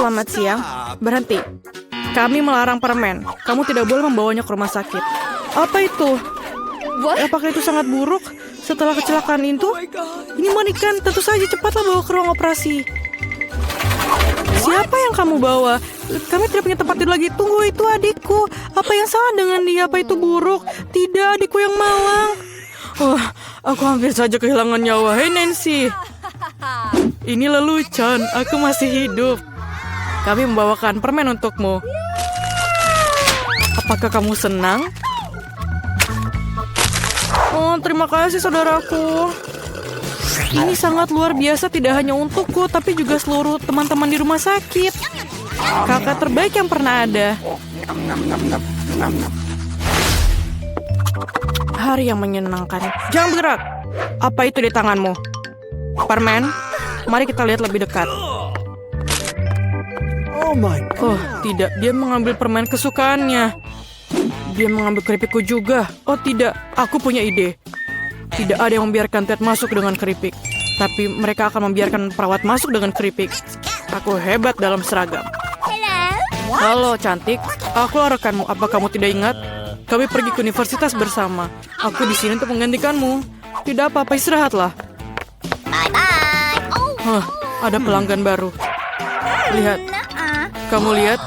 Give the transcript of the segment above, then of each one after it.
selamat siang. Berhenti. Kami melarang permen. Kamu tidak boleh membawanya ke rumah sakit. Apa itu? Apakah itu sangat buruk? Setelah kecelakaan itu? Ini mengerikan. Tentu saja cepatlah bawa ke ruang operasi. Siapa yang kamu bawa? Kami tidak punya tempat tidur lagi. Tunggu, itu adikku. Apa yang salah dengan dia? Apa itu buruk? Tidak, adikku yang malang. Aku hampir saja kehilangan nyawa. Hei Nancy. Ini lelucon. Aku masih hidup. Kami membawakan permen untukmu. Apakah kamu senang? Oh, terima kasih saudaraku. Ini sangat luar biasa, tidak hanya untukku, tapi juga seluruh teman-teman di rumah sakit. Kakak terbaik yang pernah ada. Hari yang menyenangkan. Jangan bergerak. Apa itu di tanganmu? Permen? Mari kita lihat lebih dekat. Oh, tidak. Dia mengambil permen kesukaannya. Dia mengambil keripikku juga. Oh, tidak. Aku punya ide. Tidak ada yang membiarkan Ted masuk dengan keripik. Tapi mereka akan membiarkan perawat masuk dengan keripik. Aku hebat dalam seragam. Halo, cantik. Aku rekanmu. Apa kamu tidak ingat? Kami pergi ke universitas bersama. Aku di sini untuk menggantikanmu. Tidak apa-apa, istirahatlah. Ada pelanggan baru. Lihat. Kamu lihat?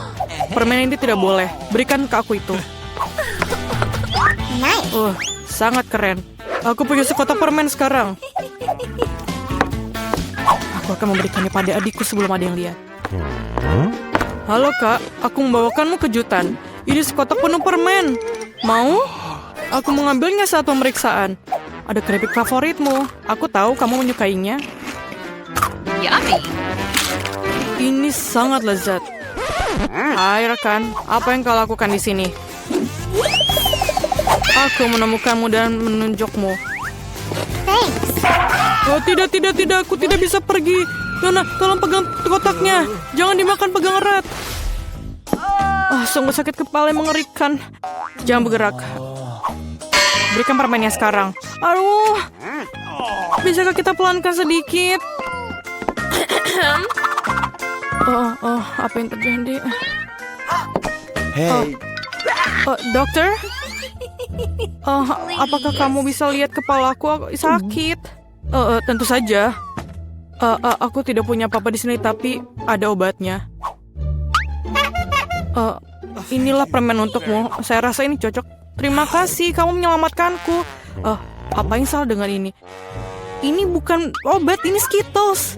Permen ini tidak boleh. Berikan ke aku itu. Sangat keren. Aku punya sekotak permen sekarang. Aku akan memberikannya pada adikku sebelum ada yang lihat. Halo kak, aku membawakanmu kejutan. Ini sekotak penuh permen. Mau? Aku mengambilnya saat pemeriksaan. Ada keripik favoritmu. Aku tahu kamu menyukainya. Yummy. Ini sangat lezat. Hai rekan, apa yang kau lakukan di sini? Aku menemukanmu dan menunjukmu. Oh tidak, aku tidak bisa pergi. Nona, tolong pegang kotaknya. Jangan dimakan, pegang erat. Sungguh sakit kepala yang mengerikan. Jangan bergerak. Berikan permennya sekarang. Aduh, bisakah kita pelankan sedikit? Apa yang terjadi? Hey. Dokter? Apakah kamu bisa lihat kepalaku? Aku sakit. Tentu saja. Aku tidak punya apa-apa di sini, tapi ada obatnya. Inilah permen untukmu. Saya rasa ini cocok. Terima kasih, kamu menyelamatkanku. Apa yang salah dengan ini? Ini bukan obat, ini Skittles.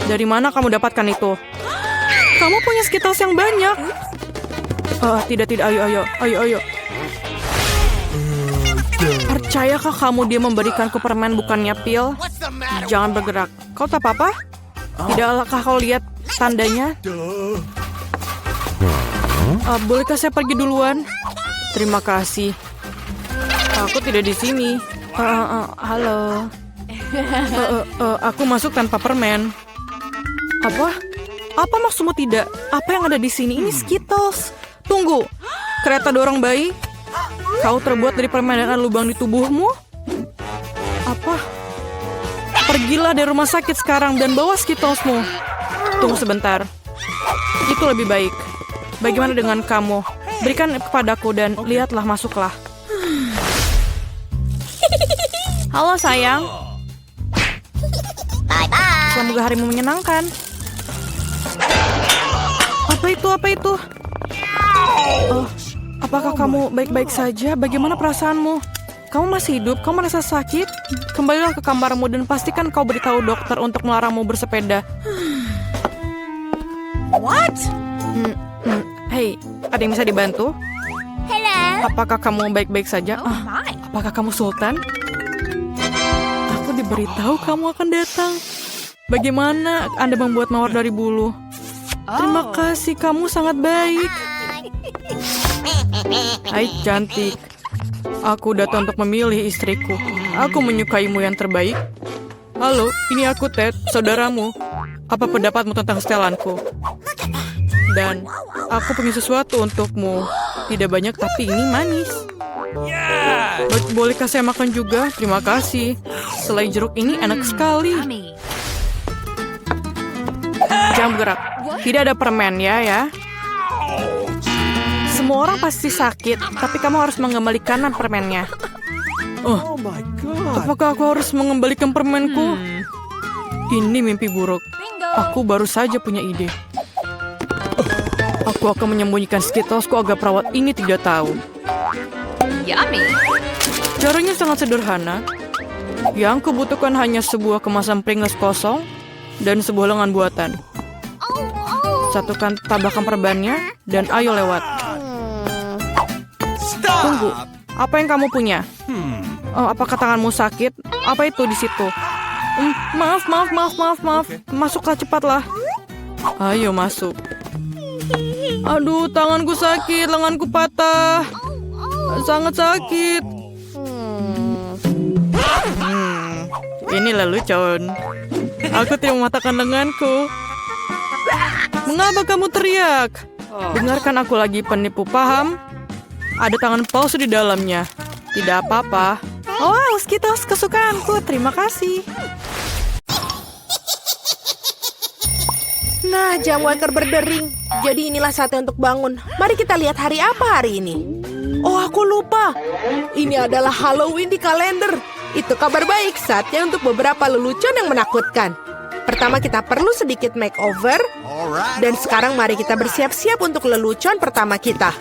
Dari mana kamu dapatkan itu? Kamu punya Skittles yang banyak. Tidak, ayo. Percayakah kamu dia memberikanku permen bukannya pil? Jangan bergerak. Kau tak apa-apa? Tidakkah kau lihat tandanya? Bolehkah saya pergi duluan? Terima kasih. Aku tidak di sini. Halo. Aku masuk tanpa permen. Apa? Apa maksudmu tidak? Apa yang ada di sini? Ini Skittles. Tunggu. Kereta dorong bayi? Kau terbuat dari permen dan ada lubang di tubuhmu? Apa? Pergilah dari rumah sakit sekarang dan bawa Skittlesmu. Tunggu sebentar. Itu lebih baik. Bagaimana dengan kamu? Berikan kepadaku dan lihatlah, masuklah. Halo sayang. Semoga harimu menyenangkan. Apa itu? Apakah kamu baik-baik saja? Bagaimana perasaanmu? Kamu masih hidup? Kamu merasa sakit? Kembalilah ke kamarmu dan pastikan kau beritahu dokter untuk melarangmu bersepeda. What? Hei, ada yang bisa dibantu? Hello. Apakah kamu baik-baik saja? Oh my. Apakah kamu Sultan? Aku diberitahu kamu akan datang. Bagaimana Anda membuat mawar dari bulu? Terima kasih, kamu sangat baik. Hai cantik. Aku datang untuk memilih istriku. Aku menyukaimu yang terbaik. Halo, ini aku Ted, saudaramu. Apa pendapatmu tentang setelanku? Dan aku punya sesuatu untukmu. Tidak banyak, tapi ini manis. Bolehkah saya makan juga? Terima kasih. Selai jeruk ini enak sekali. Yummy. Jangan bergerak. Tidak ada permen ya. Semua orang pasti sakit, tapi kamu harus mengembalikan permennya. Oh, apakah aku harus mengembalikan permenku? Ini mimpi buruk. Aku baru saja punya ide. Aku akan menyembunyikan Skittlesku agar perawat ini tidak tahu. Yummy. Caranya sangat sederhana. Yang kubutuhkan hanya sebuah kemasan Pringles kosong dan sebuah lengan buatan. Satukan tabakan perbannya dan ayo lewat. Tunggu, apa yang kamu punya? Oh, apakah tanganmu sakit? Apa itu di situ? Maaf. Masuklah cepatlah. Ayo masuk. Aduh, tanganku sakit, lenganku patah. Sangat sakit. Ini lelucon. Aku tidak mematahkan lenganku. Mengapa kamu teriak? Dengarkan aku lagi, penipu, paham? Ada tangan palsu di dalamnya. Tidak apa-apa. Oh, Skittles kesukaanku. Terima kasih. Nah, jam waker berdering. Jadi inilah saatnya untuk bangun. Mari kita lihat hari apa hari ini. Oh, aku lupa. Ini adalah Halloween di kalender. Itu kabar baik, saatnya untuk beberapa lelucon yang menakutkan. Pertama kita perlu sedikit makeover. Dan sekarang mari kita bersiap-siap untuk lelucon pertama kita.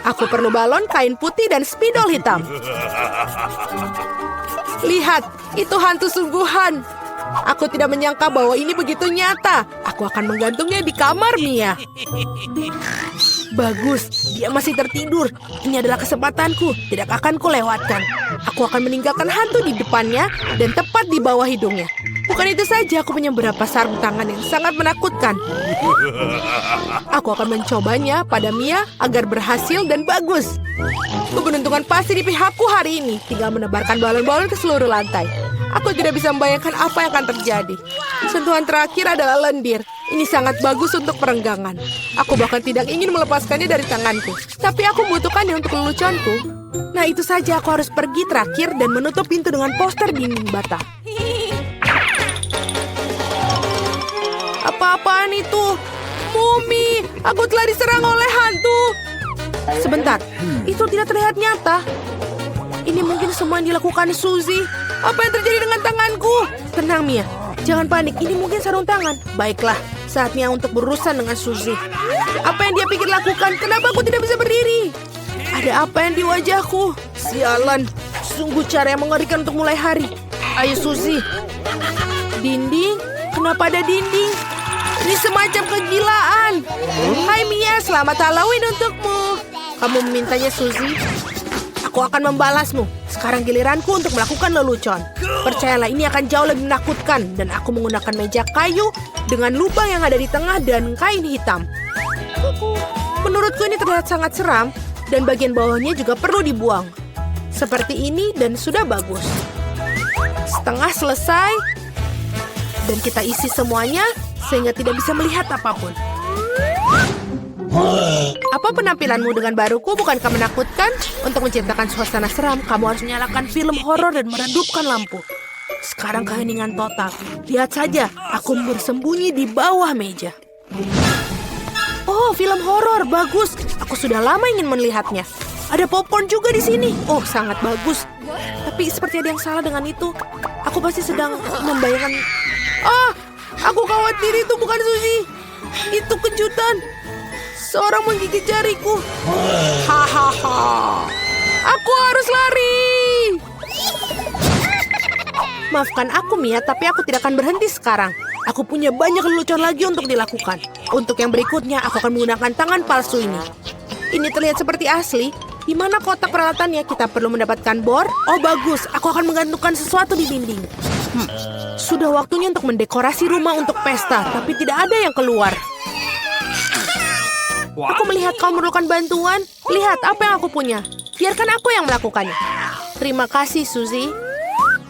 Aku perlu balon, kain putih, dan spidol hitam. Lihat, itu hantu sungguhan. Aku tidak menyangka bahwa ini begitu nyata. Aku akan menggantungnya di kamar Mia. Bagus, dia masih tertidur. Ini adalah kesempatanku, tidak akan kulewatkan. Aku akan meninggalkan hantu di depannya dan tepat di bawah hidungnya. Bukan itu saja, aku punya beberapa sarung tangan yang sangat menakutkan. Aku akan mencobanya pada Mia agar berhasil dan bagus. Keberuntungan pasti di pihakku hari ini. Tinggal menebarkan balon-balon ke seluruh lantai. Aku tidak bisa membayangkan apa yang akan terjadi. Sentuhan terakhir adalah lendir. Ini sangat bagus untuk perenggangan. Aku bahkan tidak ingin melepaskannya dari tanganku. Tapi aku membutuhkannya untuk leluconku. Nah, itu saja, aku harus pergi terakhir dan menutup pintu dengan poster dinding bata. Apa-apaan itu? Mumi, aku telah diserang oleh hantu. Sebentar, itu tidak terlihat nyata. Ini mungkin semua yang dilakukan Suzy. Apa yang terjadi dengan tanganku? Tenang, Mia. Jangan panik, ini mungkin sarung tangan. Baiklah, saatnya untuk berurusan dengan Suzy. Apa yang dia pikir lakukan? Kenapa aku tidak bisa berdiri? Ada apa yang di wajahku? Sialan, sungguh cara yang mengerikan untuk mulai hari. Ayo, Suzy. Dinding? Kenapa ada dinding? Ini semacam kegilaan. Hai Mia, selamat Halloween untukmu. Kamu memintanya, Suzy? Aku akan membalasmu. Sekarang giliranku untuk melakukan lelucon. Percayalah, ini akan jauh lebih menakutkan. Dan aku menggunakan meja kayu dengan lubang yang ada di tengah dan kain hitam. Menurutku ini terlihat sangat seram. Dan bagian bawahnya juga perlu dibuang. Seperti ini dan sudah bagus. Setengah selesai. Dan kita isi semuanya sehingga tidak bisa melihat apapun. Apa penampilanmu dengan baruku bukankah menakutkan? Untuk menciptakan suasana seram, kamu harus menyalakan film horor dan meredupkan lampu. Sekarang keheningan total. Lihat saja, aku bersembunyi di bawah meja. Oh, film horor, bagus. Aku sudah lama ingin melihatnya. Ada popcorn juga di sini. Oh, sangat bagus. Tapi seperti ada yang salah dengan itu. Aku pasti sedang membayangkan... Ah, aku khawatir itu bukan Suzy. Itu kejutan. Seorang menggigit jariku. Hahaha. Aku harus lari. Maafkan aku, Mia, tapi aku tidak akan berhenti sekarang. Aku punya banyak lelucon lagi untuk dilakukan. Untuk yang berikutnya, aku akan menggunakan tangan palsu ini. Ini terlihat seperti asli. Di mana kotak peralatannya? Kita perlu mendapatkan bor. Oh, bagus. Aku akan menggantungkan sesuatu di dinding. Sudah waktunya untuk mendekorasi rumah untuk pesta, tapi tidak ada yang keluar. Aku melihat kau memerlukan bantuan. Lihat apa yang aku punya. Biarkan aku yang melakukannya. Terima kasih, Suzy.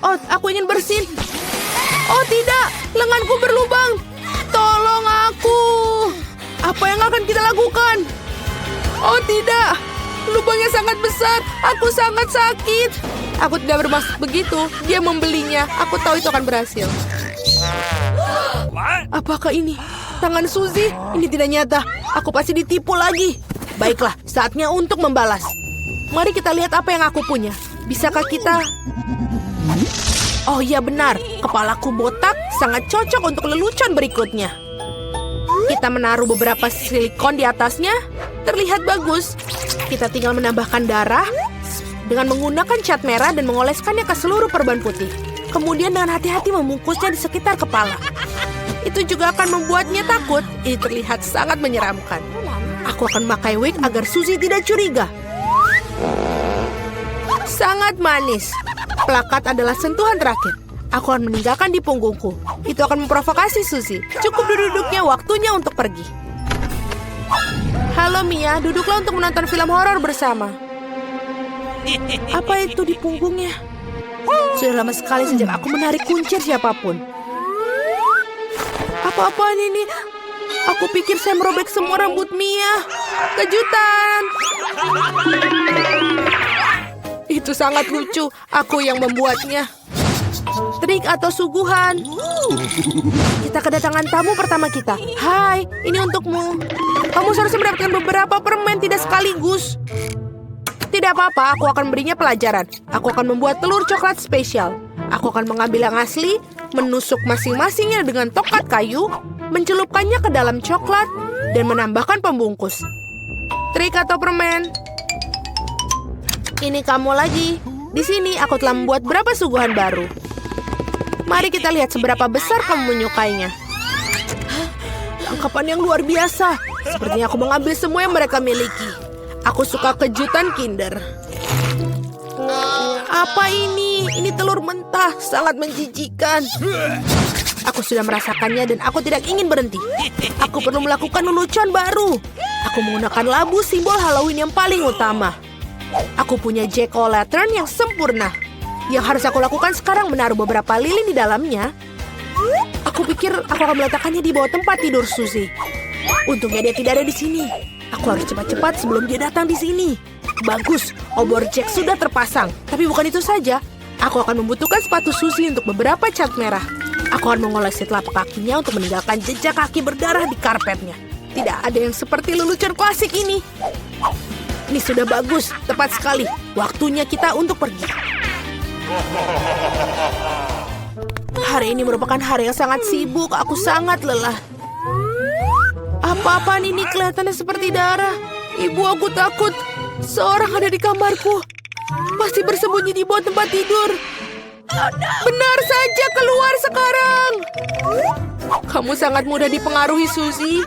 Oh, aku ingin bersin. Oh, tidak. Lenganku berlubang. Tolong aku. Apa yang akan kita lakukan? Oh, tidak. Lubangnya sangat besar. Aku sangat sakit. Aku tidak bermaksud begitu. Dia membelinya. Aku tahu itu akan berhasil. Apakah ini? Tangan Suzy, ini tidak nyata. Aku pasti ditipu lagi. Baiklah, saatnya untuk membalas. Mari kita lihat apa yang aku punya. Bisakah kita... Oh iya benar, kepalaku botak sangat cocok untuk lelucon berikutnya. Kita menaruh beberapa silikon di atasnya. Terlihat bagus. Kita tinggal menambahkan darah dengan menggunakan cat merah dan mengoleskannya ke seluruh perban putih. Kemudian dengan hati-hati membungkusnya di sekitar kepala. Itu juga akan membuatnya takut. Ini terlihat sangat menyeramkan. Aku akan memakai wig agar Suzy tidak curiga. Sangat manis. Plakat adalah sentuhan terakhir. Aku akan meninggalkan di punggungku. Itu akan memprovokasi Suzy. Cukup duduknya, waktunya untuk pergi. Halo Mia, duduklah untuk menonton film horor bersama. Apa itu di punggungnya? Sudah lama sekali sejak aku menarik kuncir siapapun. Apa-apaan ini? Aku pikir saya merobek semua rambut Mia. Kejutan! Itu sangat lucu. Aku yang membuatnya. Trik atau suguhan. Kita kedatangan tamu pertama kita. Hai, ini untukmu. Kamu seharusnya mendapatkan beberapa permen, tidak sekaligus. Tidak apa-apa, aku akan berinya pelajaran. Aku akan membuat telur coklat spesial. Aku akan mengambil yang asli, menusuk masing-masingnya dengan tokat kayu, mencelupkannya ke dalam coklat, dan menambahkan pembungkus. Trik atau permen? Ini kamu lagi. Di sini aku telah membuat beberapa suguhan baru. Mari kita lihat seberapa besar kamu menyukainya. Tangkapan yang luar biasa. Sepertinya aku mengambil semua yang mereka miliki. Aku suka kejutan Kinder. Apa ini? Ini telur mentah, sangat menjijikan. Aku sudah merasakannya dan aku tidak ingin berhenti. Aku perlu melakukan lelucon baru. Aku menggunakan labu simbol Halloween yang paling utama. Aku punya jack-o'-lantern yang sempurna. Yang harus aku lakukan sekarang menaruh beberapa lilin di dalamnya. Aku pikir aku akan meletakkannya di bawah tempat tidur Suzy. Untungnya dia tidak ada di sini. Aku harus cepat-cepat sebelum dia datang di sini. Bagus, obor Jack sudah terpasang. Tapi bukan itu saja. Aku akan membutuhkan sepatu Suzy untuk beberapa cat merah. Aku akan mengolesi telapak kakinya untuk meninggalkan jejak kaki berdarah di karpetnya. Tidak ada yang seperti lelucon klasik ini. Ini sudah bagus, tepat sekali. Waktunya kita untuk pergi. Hari ini merupakan hari yang sangat sibuk. Aku sangat lelah. Apa-apaan ini kelihatannya seperti darah. Ibu, aku takut. Seorang ada di kamarku. Masih bersembunyi di bawah tempat tidur. Benar saja, keluar sekarang. Kamu sangat mudah dipengaruhi, Suzy.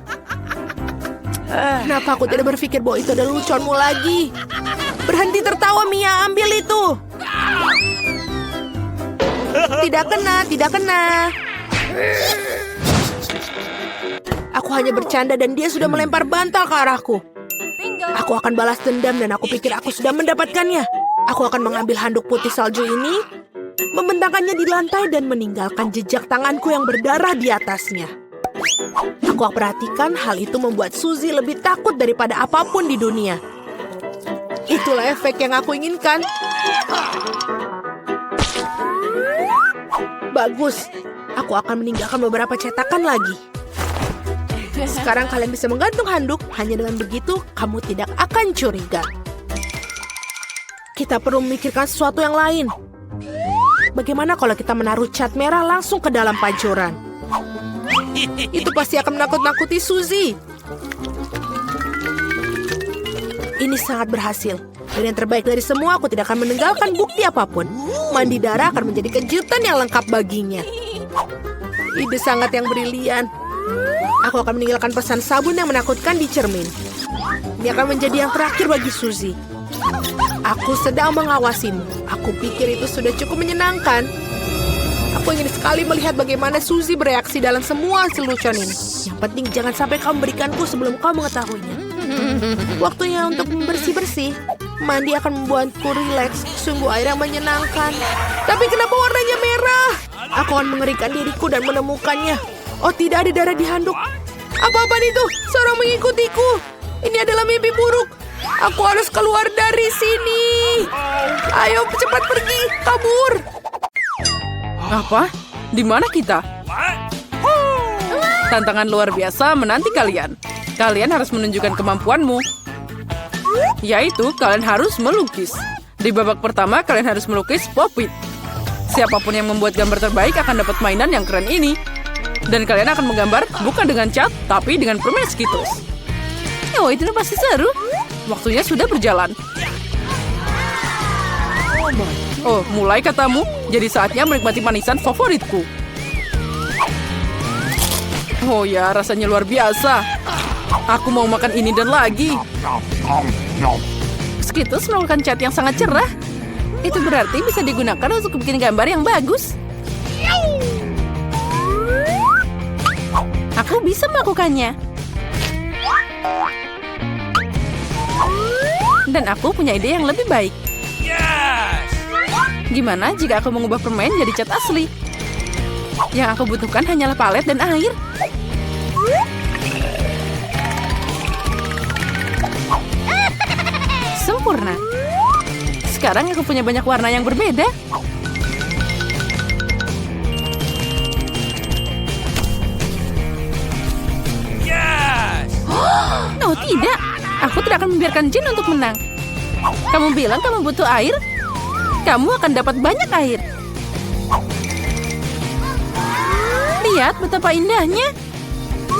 Kenapa aku tidak berpikir bahwa itu adalah leluconmu lagi? Berhenti tertawa, Mia. Ambil itu. Tidak kena, tidak kena. Aku hanya bercanda dan dia sudah melempar bantal ke arahku. Aku akan balas dendam dan aku pikir aku sudah mendapatkannya. Aku akan mengambil handuk putih salju ini, membentangkannya di lantai dan meninggalkan jejak tanganku yang berdarah di atasnya. Aku perhatikan hal itu membuat Suzy lebih takut daripada apapun di dunia. Itulah efek yang aku inginkan. Bagus. Aku akan meninggalkan beberapa cetakan lagi. Sekarang kalian bisa menggantung handuk. Hanya dengan begitu, kamu tidak akan curiga. Kita perlu memikirkan sesuatu yang lain. Bagaimana kalau kita menaruh cat merah langsung ke dalam pancuran? Itu pasti akan menakut-nakuti Suzy. Ini sangat berhasil. Dan yang terbaik dari semua, aku tidak akan meninggalkan bukti apapun. Mandi darah akan menjadi kejutan yang lengkap baginya. Ide sangat yang brilian. Aku akan meninggalkan pesan sabun yang menakutkan di cermin. Ini akan menjadi yang terakhir bagi Suzy. Aku sedang mengawasimu. Aku pikir itu sudah cukup menyenangkan. Aku ingin sekali melihat bagaimana Suzy bereaksi dalam semua lelucon ini. Yang penting jangan sampai kamu berikanku sebelum kau mengetahuinya. Waktunya untuk bersih-bersih. Mandi akan membuatku rileks. Sungguh air yang menyenangkan. Tapi kenapa warnanya merah? Aku akan mengerikan diriku dan menemukannya. Oh, tidak ada darah di handuk. Apa-apaan itu? Seorang mengikutiku. Ini adalah mimpi buruk. Aku harus keluar dari sini. Ayo cepat pergi, kabur. Apa? Di mana kita? Tantangan luar biasa menanti kalian. Kalian harus menunjukkan kemampuanmu. Yaitu, kalian harus melukis. Di babak pertama, kalian harus melukis Pop-It. Siapapun yang membuat gambar terbaik akan dapat mainan yang keren ini. Dan kalian akan menggambar bukan dengan cat, tapi dengan permen Skittles. Oh, itu pasti seru. Waktunya sudah berjalan. Oh, mulai katamu. Jadi saatnya menikmati manisan favoritku. Oh ya, rasanya luar biasa. Aku mau makan ini dan lagi. Skittles merupakan cat yang sangat cerah. Itu berarti bisa digunakan untuk bikin gambar yang bagus. Aku bisa melakukannya. Dan aku punya ide yang lebih baik. Gimana jika aku mengubah permen jadi cat asli? Yang aku butuhkan hanyalah palet dan air. Sempurna. Sekarang aku punya banyak warna yang berbeda. Oh tidak, aku tidak akan membiarkan Jin untuk menang. Kamu bilang kamu butuh air? Kamu akan dapat banyak air. Lihat betapa indahnya.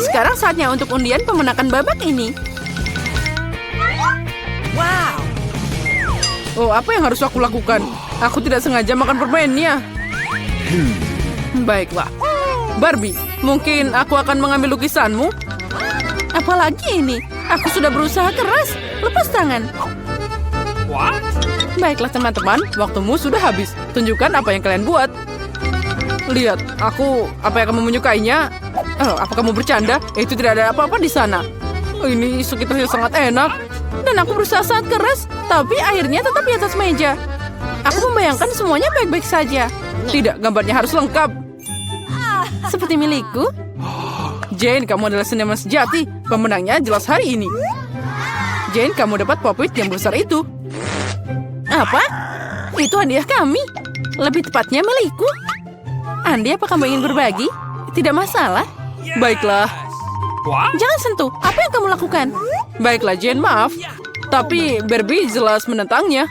Sekarang saatnya untuk undian pemenangan babak ini. Wow. Oh, apa yang harus aku lakukan? Aku tidak sengaja makan permennya. Baiklah. Barbie, mungkin aku akan mengambil lukisanmu? Apalagi ini? Aku sudah berusaha keras. Lepas tangan. Baiklah teman-teman, waktumu sudah habis. Tunjukkan apa yang kalian buat. Lihat, apa yang kamu menyukainya? Oh, apa kamu bercanda? Itu tidak ada apa-apa di sana. Ini sekitarnya sangat enak. Dan aku berusaha sangat keras, tapi airnya tetap di atas meja. Aku membayangkan semuanya baik-baik saja. Tidak, gambarnya harus lengkap. Seperti milikku. Jane, kamu adalah seniman sejati. Pemenangnya jelas hari ini. Jane, kamu dapat Pop-It yang besar itu. Apa? Itu hadiah kami. Lebih tepatnya milikku. Andi, apa kamu ingin berbagi? Tidak masalah. Baiklah. Jangan sentuh. Apa yang kamu lakukan? Baiklah, Jane, maaf. Tapi Barbie jelas menentangnya.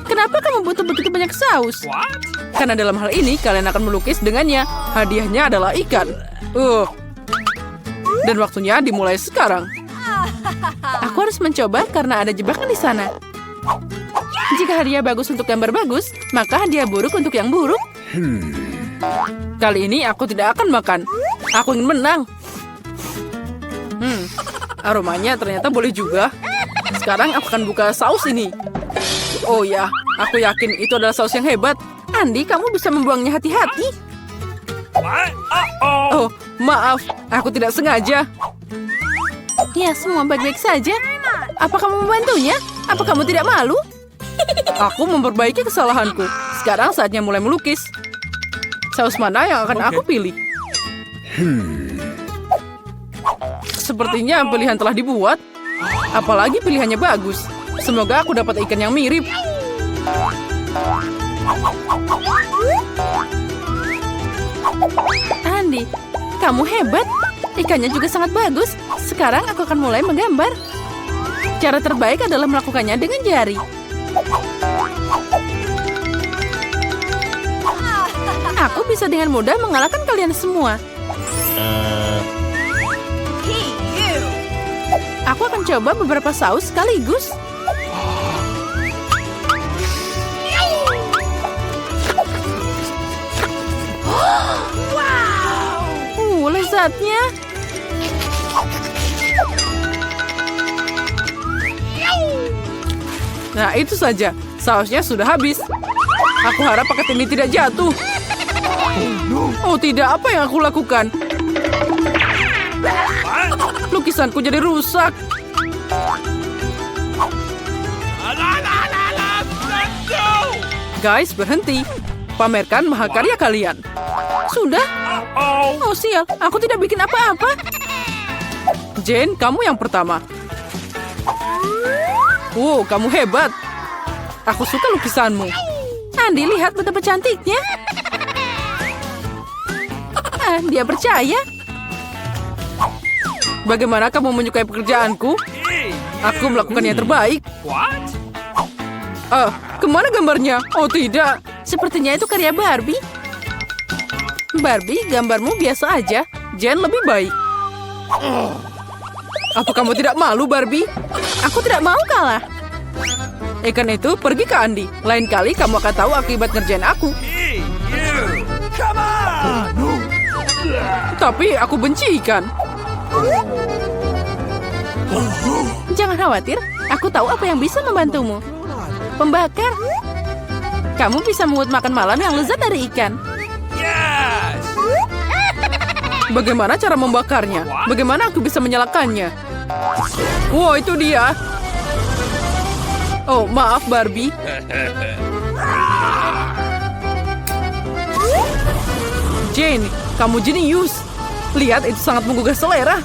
Kenapa kamu butuh begitu banyak saus? Karena dalam hal ini kalian akan melukis dengannya. Hadiahnya adalah ikan. Dan waktunya dimulai sekarang. Aku harus mencoba karena ada jebakan di sana. Jika hadiah bagus untuk gambar bagus, maka hadiah buruk untuk yang buruk. Kali ini aku tidak akan makan. Aku ingin menang. Aromanya ternyata boleh juga. Sekarang aku akan buka saus ini. Oh ya, aku yakin itu adalah saus yang hebat. Andi, kamu bisa membuangnya hati-hati. Oh, maaf. Aku tidak sengaja. Ya, semua baik-baik saja. Apa kamu membantunya? Apa kamu tidak malu? Aku memperbaiki kesalahanku. Sekarang saatnya mulai melukis. Saus mana yang akan aku pilih? Sepertinya pilihan telah dibuat. Apalagi pilihannya bagus. Semoga aku dapat ikan yang mirip. Andi, kamu hebat. Ikannya juga sangat bagus. Sekarang aku akan mulai menggambar. Cara terbaik adalah melakukannya dengan jari. Aku bisa dengan mudah mengalahkan kalian semua. Aku akan coba beberapa saus sekaligus. Lezatnya. Nah, itu saja. Sausnya sudah habis. Aku harap paket ini tidak jatuh. Oh tidak, apa yang aku lakukan? Lukisanku jadi rusak. Guys, berhenti. Pamerkan mahakarya kalian. Sudah? Oh sial, aku tidak bikin apa-apa. Jane, kamu yang pertama. Wow, kamu hebat. Aku suka lukisanmu. Andi, lihat betapa cantiknya. Dia percaya. Bagaimana kamu menyukai pekerjaanku? Aku melakukan yang terbaik. Kemana gambarnya? Oh tidak. Sepertinya itu karya Barbie. Barbie, gambarmu biasa aja. Jen lebih baik. Apa kamu tidak malu, Barbie? Aku tidak mau kalah. Ikan itu pergi ke Andi. Lain kali kamu akan tahu akibat ngerjain aku. Tapi aku benci ikan. Jangan khawatir, aku tahu apa yang bisa membantumu. Pembakar. Kamu bisa membuat makan malam yang lezat dari ikan. Bagaimana cara membakarnya? Bagaimana aku bisa menyalakannya? Wow, itu dia. Oh, maaf Barbie. Jane, kamu jenius. Lihat, itu sangat menggugah selera.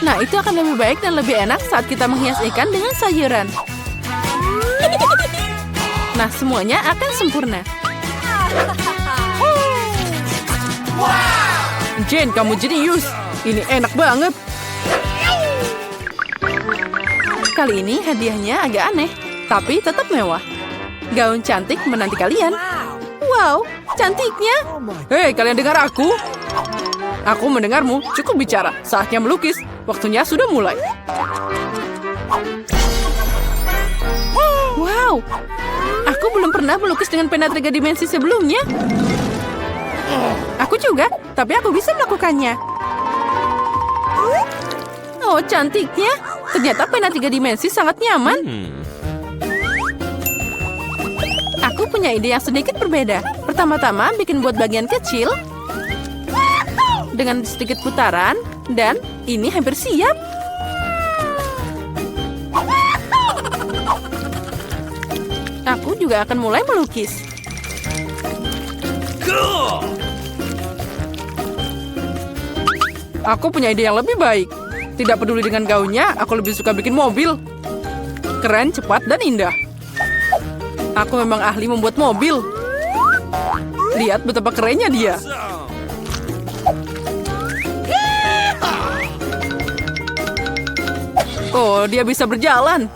Nah, itu akan lebih baik dan lebih enak saat kita menghias ikan dengan sayuran. Nah, semuanya akan sempurna. Jane, kamu jenius. Ini enak banget. Kali ini hadiahnya agak aneh, tapi tetap mewah. Gaun cantik menanti kalian. Wow, cantiknya. Hei, kalian dengar aku? Aku mendengarmu. Cukup bicara. Saatnya melukis. Waktunya sudah mulai. Wow, aku belum pernah melukis dengan pena 3 dimensi sebelumnya. Aku juga, tapi aku bisa melakukannya. Oh, cantiknya. Ternyata pena 3 dimensi sangat nyaman. Aku punya ide yang sedikit berbeda. Pertama-tama bikin buat bagian kecil. Dengan sedikit putaran. Dan ini hampir siap. Aku juga akan mulai melukis. Aku punya ide yang lebih baik. Tidak peduli dengan gaunnya, aku lebih suka bikin mobil. Keren, cepat, dan indah. Aku memang ahli membuat mobil. Lihat betapa kerennya dia. Oh, dia bisa berjalan.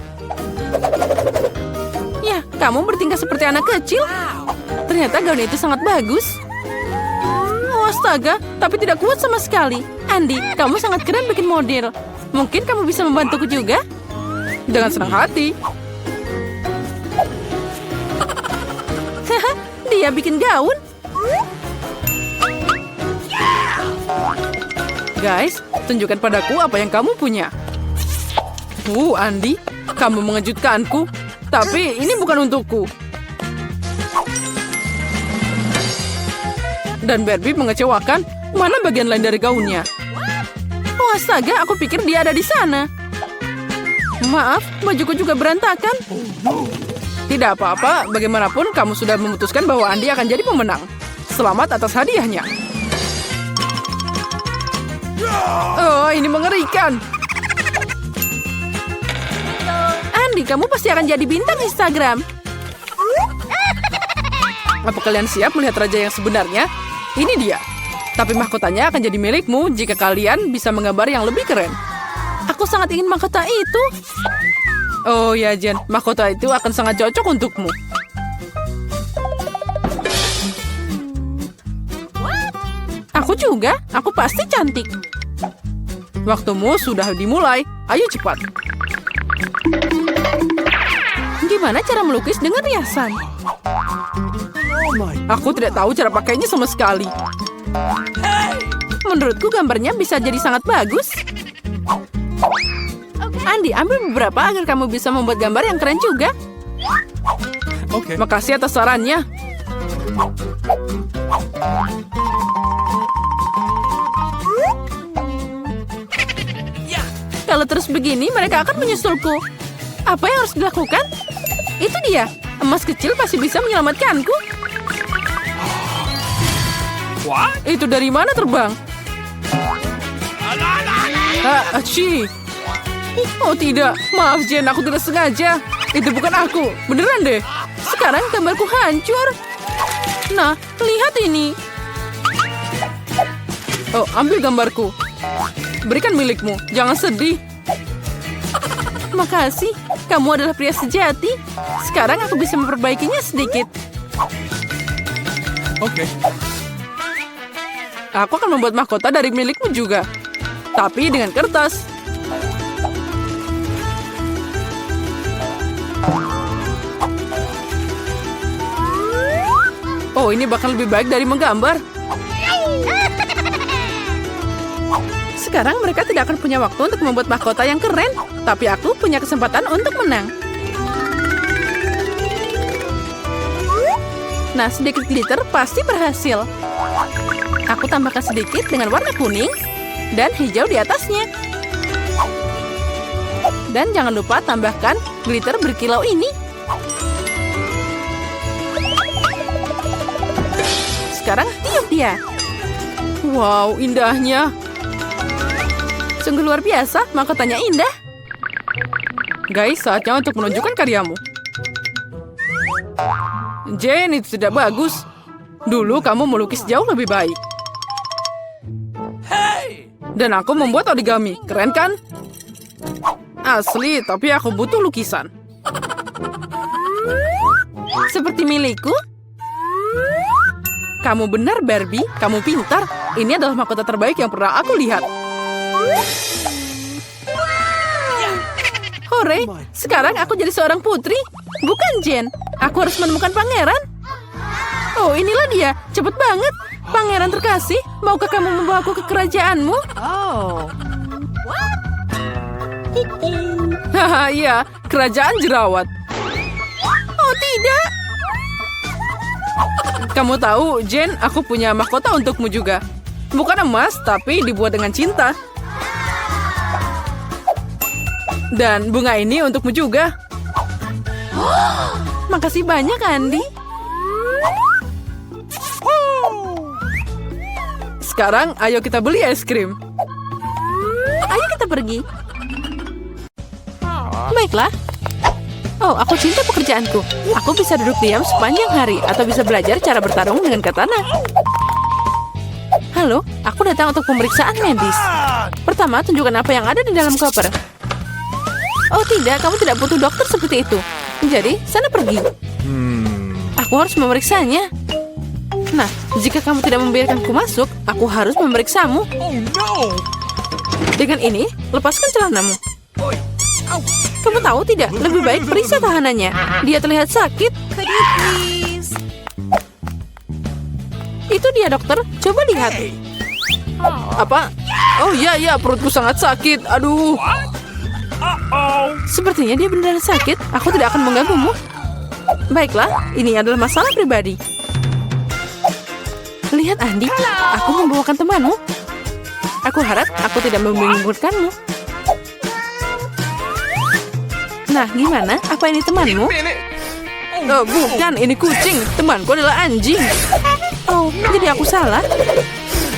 Ya, kamu bertingkah seperti anak kecil. Ternyata gaun itu sangat bagus. Oh, astaga, tapi tidak kuat sama sekali. Andi, kamu sangat keren bikin model. Mungkin kamu bisa membantuku juga? Dengan senang hati. Dia bikin gaun. Guys, tunjukkan padaku apa yang kamu punya. Andi, kamu mengejutkanku. Tapi ini bukan untukku. Dan Barbie mengecewakan. Mana bagian lain dari gaunnya? Oh, astaga, aku pikir dia ada di sana. Maaf, bajuku juga berantakan. Tidak apa-apa, bagaimanapun kamu sudah memutuskan bahwa Andi akan jadi pemenang. Selamat atas hadiahnya. Oh, ini mengerikan. Andi, kamu pasti akan jadi bintang Instagram. Apa kalian siap melihat raja yang sebenarnya? Ini dia. Tapi mahkotanya akan jadi milikmu jika kalian bisa menggambar yang lebih keren. Aku sangat ingin mahkota itu. Oh ya, Jen. Mahkota itu akan sangat cocok untukmu. Aku juga. Aku pasti cantik. Waktumu sudah dimulai. Ayo cepat. Gimana cara melukis dengan riasan? Aku tidak tahu cara pakainya sama sekali. Menurutku gambarnya bisa jadi sangat bagus. Andi, ambil beberapa agar kamu bisa membuat gambar yang keren juga. Oke. Makasih atas sarannya. Kalau terus begini, mereka akan menyusulku. Apa yang harus dilakukan? Itu dia. Emas kecil pasti bisa menyelamatkanku. Itu dari mana terbang? Aci. Oh tidak, maaf Jen, aku tidak sengaja. Itu bukan aku, beneran deh. Sekarang gambarku hancur. Nah, lihat ini. Oh, ambil gambarku. Berikan milikmu, jangan sedih. Makasih, kamu adalah pria sejati. Sekarang aku bisa memperbaikinya sedikit. Oke. Aku akan membuat mahkota dari milikmu juga. Tapi dengan kertas. Oh, ini bahkan lebih baik dari menggambar. Sekarang mereka tidak akan punya waktu untuk membuat mahkota yang keren. Tapi aku punya kesempatan untuk menang. Nah, sedikit glitter pasti berhasil. Aku tambahkan sedikit dengan warna kuning dan hijau di atasnya. Dan jangan lupa tambahkan glitter berkilau ini. Sekarang tiup dia. Wow, indahnya. Sungguh luar biasa, mahkotanya indah. Guys, saatnya untuk menunjukkan karyamu. Jane, itu tidak bagus. Dulu kamu melukis jauh lebih baik. Dan aku membuat origami, keren kan? Asli, tapi aku butuh lukisan. Seperti milikku? Kamu benar, Barbie. Kamu pintar. Ini adalah mahkota terbaik yang pernah aku lihat. Hore, sekarang aku jadi seorang putri. Bukan Jane. Aku harus menemukan pangeran. Oh, inilah dia. Cepet banget. Pangeran terkasih, maukah kamu membawaku ke kerajaanmu? Oh. Haha, iya. Kerajaan jerawat. Oh, tidak. Kamu tahu, Jane, aku punya mahkota untukmu juga. Bukan emas, tapi dibuat dengan cinta. Dan bunga ini untukmu juga. Makasih banyak, Andi. Sekarang, ayo kita beli es krim. Ayo kita pergi. Baiklah. Oh, aku cinta pekerjaanku. Aku bisa duduk diam sepanjang hari atau bisa belajar cara bertarung dengan katana. Halo, aku datang untuk pemeriksaan medis. Pertama, tunjukkan apa yang ada di dalam koper. Oh tidak, kamu tidak butuh dokter seperti itu. Jadi, sana pergi. Aku harus memeriksanya. Nah, jika kamu tidak membiarkanku masuk, aku harus memeriksamu. Dengan ini, lepaskan celanamu. Kamu tahu tidak, lebih baik periksa tahanannya. Dia terlihat sakit. Could you please? Itu dia, dokter. Coba lihat. Apa? Oh iya, perutku sangat sakit. Aduh. Sepertinya dia benar-benar sakit. Aku tidak akan mengganggumu. Baiklah, ini adalah masalah pribadi. Lihat, Andi. Aku membawakan temanmu. Aku harap aku tidak membingungkanmu. Nah, gimana? Apa ini temanmu? Oh, bukan, ini kucing. Temanku adalah anjing. Oh, jadi aku salah.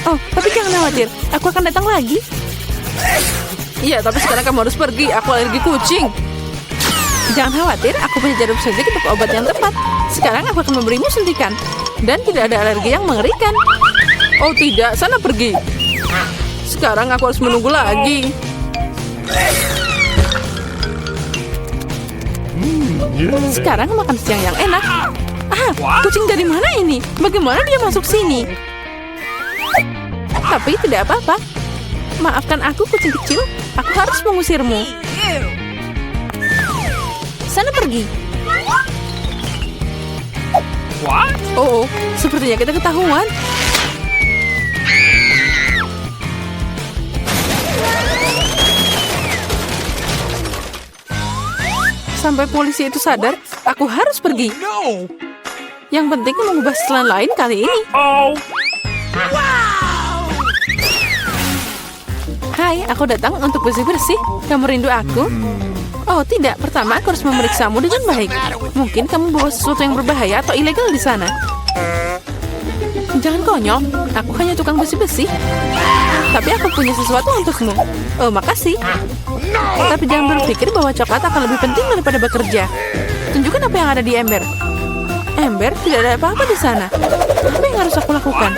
Oh, tapi jangan khawatir. Aku akan datang lagi. Iya, tapi sekarang kamu harus pergi. Aku alergi kucing. Jangan khawatir, aku punya jarum suntik untuk obat yang tepat. Sekarang aku akan memberimu suntikan. Dan tidak ada alergi yang mengerikan. Oh tidak, sana pergi. Sekarang aku harus menunggu lagi. Sekarang makan siang yang enak. Kucing dari mana ini? Bagaimana dia masuk sini? Tapi tidak apa-apa. Maafkan aku, kucing kecil. Aku harus mengusirmu. Sana pergi. Oh, sepertinya kita ketahuan. Sampai polisi itu sadar, aku harus pergi. Yang penting mengubah setelan lain kali ini. Hai, aku datang untuk bersih-bersih. Kamu rindu aku? Oh tidak, pertama aku harus memeriksamu dengan baik. Mungkin kamu bawa sesuatu yang berbahaya atau ilegal di sana. Jangan konyol, aku hanya tukang bersih-bersih. Tapi aku punya sesuatu untukmu. Oh, makasih. Tapi jangan berpikir bahwa coklat akan lebih penting daripada bekerja. Tunjukkan apa yang ada di ember. Ember, tidak ada apa-apa di sana. Apa yang harus aku lakukan?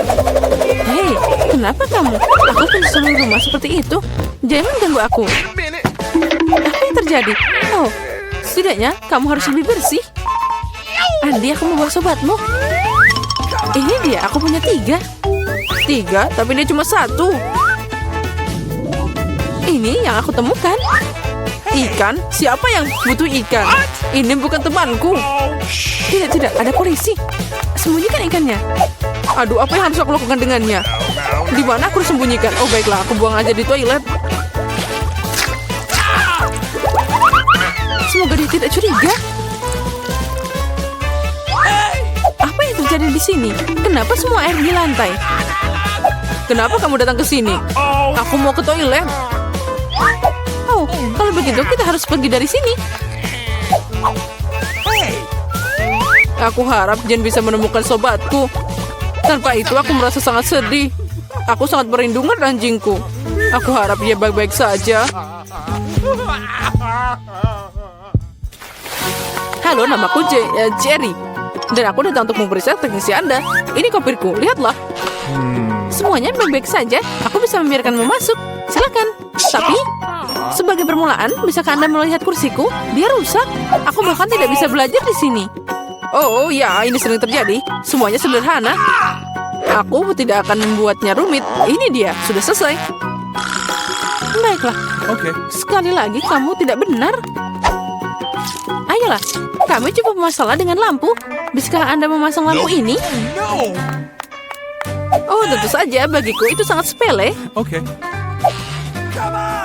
Hei, kenapa Kenapa kamu? Aku punya seluruh rumah seperti itu. Jangan mengganggu aku. Apa yang terjadi? Oh, setidaknya kamu harus lebih bersih. Andi, aku membawa sobatmu. Ini dia, aku punya 3. 3, tapi dia cuma 1. Ini yang aku temukan. Ikan? Siapa yang butuh ikan? Ini bukan temanku. Tidak, ada polisi. Sembunyikan ikannya. Aduh, apa yang harus aku lakukan dengannya? Di mana aku harus sembunyikan? Oh, baiklah, aku buang aja di toilet. Semoga dia tidak curiga. Apa yang terjadi di sini? Kenapa semua air di lantai? Kenapa kamu datang ke sini? Aku mau ke toilet. Oh, kalau begitu kita harus pergi dari sini. Aku harap Jen bisa menemukan sobatku. Tanpa itu aku merasa sangat sedih. Aku sangat merindukan anjingku. Aku harap dia baik-baik saja. Halo, namaku Jerry. Dan aku datang untuk memeriksa teknisi Anda. Ini kopirku, lihatlah. Semuanya baik-baik saja. Aku bisa membiarkanmu masuk. Silakan. Tapi, sebagai permulaan, bisakah Anda melihat kursiku? Dia rusak. Aku bahkan tidak bisa belajar di sini. Oh ya, ini sering terjadi. Semuanya sederhana. Aku tidak akan membuatnya rumit. Ini dia, sudah selesai. Baiklah. Oke. Sekali lagi, kamu tidak benar. Ayolah, kami coba masalah dengan lampu. Bisakah Anda memasang lampu ini? No. Oh, tentu saja. Bagiku itu sangat sepele. Oke.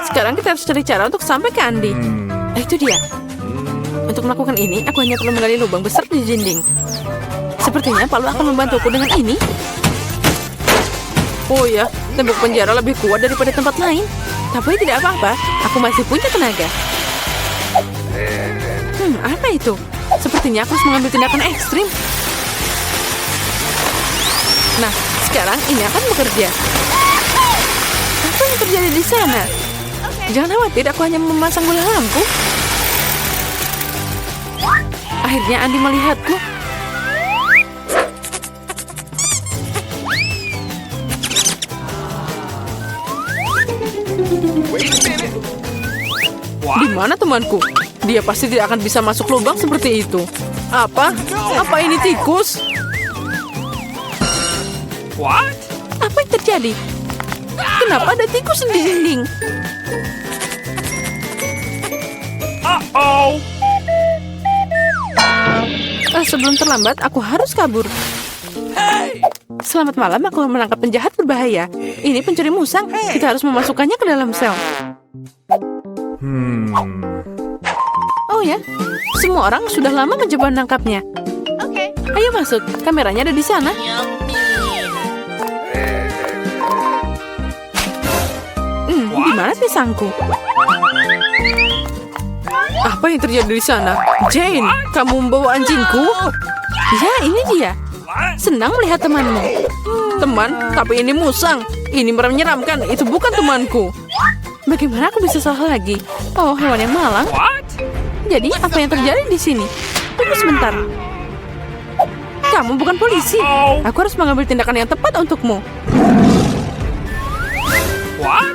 Sekarang kita harus cari cara untuk sampai ke Andi. Itu dia. Untuk melakukan ini, aku hanya perlu menggali lubang besar di dinding. Sepertinya Palu akan membantuku dengan ini. Oh ya, tembok penjara lebih kuat daripada tempat lain. Tapi tidak apa-apa, aku masih punya tenaga. Apa itu? Sepertinya aku harus mengambil tindakan ekstrim. Nah, sekarang ini akan bekerja. Apa yang terjadi di sana? Jangan khawatir, aku hanya memasang bola lampu. Akhirnya Andi melihatku. Di mana temanku? Dia pasti tidak akan bisa masuk lubang seperti itu. Apa? Apa ini tikus? What? Apa yang terjadi? Kenapa ada tikus di dinding? Uh-oh. Sebelum terlambat, aku harus kabur. Selamat malam, aku menangkap penjahat berbahaya. Ini pencuri musang. Kita harus memasukkannya ke dalam sel. Oh ya, semua orang sudah lama mencoba menangkapnya. Ayo masuk, kameranya ada di sana. Di mana pisangku? Apa yang terjadi di sana? Jane, kamu membawa anjingku? Ya, ini dia. Senang melihat temanmu. Teman, tapi ini musang. Ini menyeramkan, itu bukan temanku. Bagaimana aku bisa salah lagi? Oh, hewan yang malang. Jadi, apa yang terjadi di sini? Tunggu sebentar. Kamu bukan polisi. Aku harus mengambil tindakan yang tepat untukmu. What?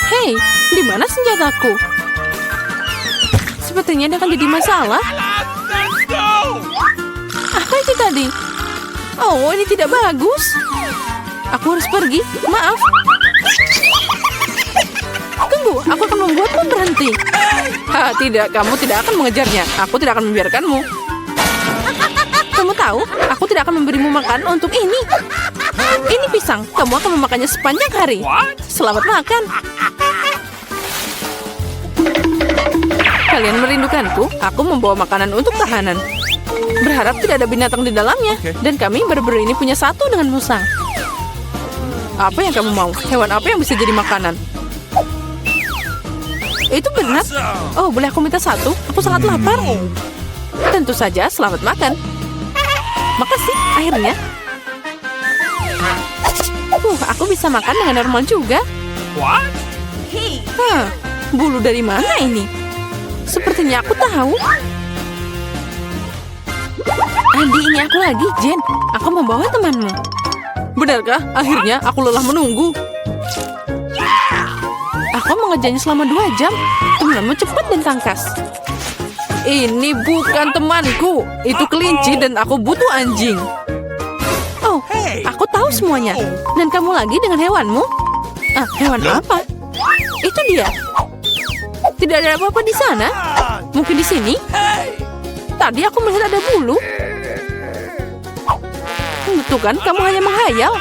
Hei, di mana senjataku? Sepertinya dia akan jadi masalah. Let's go. Apa itu tadi? Oh, ini tidak bagus. Aku harus pergi. Maaf. Tunggu, aku akan membuatmu berhenti. Tidak, kamu tidak akan mengejarnya. Aku tidak akan membiarkanmu. Kamu tahu, aku tidak akan memberimu makan untuk ini. Ini pisang, kamu akan memakannya sepanjang hari. Selamat makan. Kalian merindukanku, aku membawa makanan untuk tahanan. Berharap tidak ada binatang di dalamnya. Dan kami baru-baru ini punya satu dengan musang. Apa yang kamu mau? Hewan apa yang bisa jadi makanan? Itu benar. Oh, boleh aku minta satu? Aku sangat lapar. Tentu saja, selamat makan. Makasih, akhirnya. Aku bisa makan dengan normal juga. What? Bulu dari mana ini? Sepertinya aku tahu. Andi, ini aku lagi, Jen. Aku membawa temanmu. Benarkah? Akhirnya aku lelah menunggu. Aku mengejarnya selama 2 jam. Temanmu cepat dan tangkas. Ini bukan temanku. Itu kelinci dan aku butuh anjing. Oh, aku tahu semuanya. Dan kamu lagi dengan hewanmu? Ah, hewan apa? Itu dia. Tidak ada apa-apa di sana. Mungkin di sini? Tadi aku melihat ada bulu. Tuh kan, kamu hanya menghayal.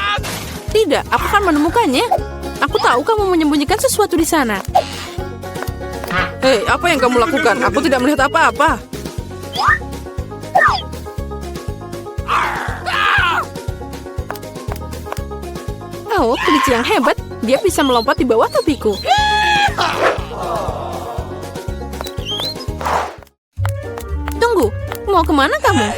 Tidak, aku akan menemukannya. Aku tahu kamu menyembunyikan sesuatu di sana. Hei, apa yang kamu lakukan? Aku tidak melihat apa-apa. Oh, kelinci yang hebat. Dia bisa melompat di bawah topiku. Tunggu, mau kemana kamu?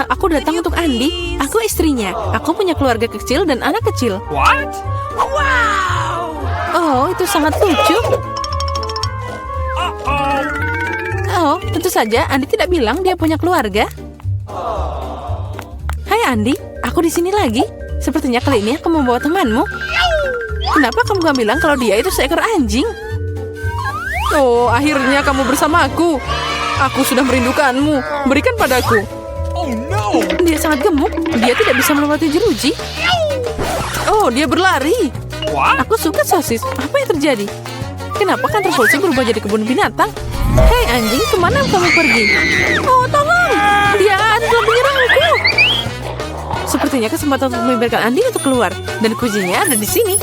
Aku datang untuk Andi. Aku istrinya. Aku punya keluarga kecil dan anak kecil. What? Oh, itu sangat lucu. Oh, tentu saja Andi tidak bilang dia punya keluarga. Hai Andi, aku di sini lagi. Sepertinya kali ini aku membawa temanmu. Kenapa kamu gak bilang kalau dia itu seekor anjing? Oh, akhirnya kamu bersamaku. Aku sudah merindukanmu. Berikan padaku. Oh no! Dia sangat gemuk. Dia tidak bisa melewati jeruji. Oh, dia berlari. What? Aku suka sosis. Apa yang terjadi? Kenapa kantor polisi berubah jadi kebun binatang? Hei anjing, kemana kamu pergi? Oh, tolong! Dia telah menyerangku. Sepertinya kesempatan untuk membiarkan Andi untuk keluar. Dan kuncinya ada di sini.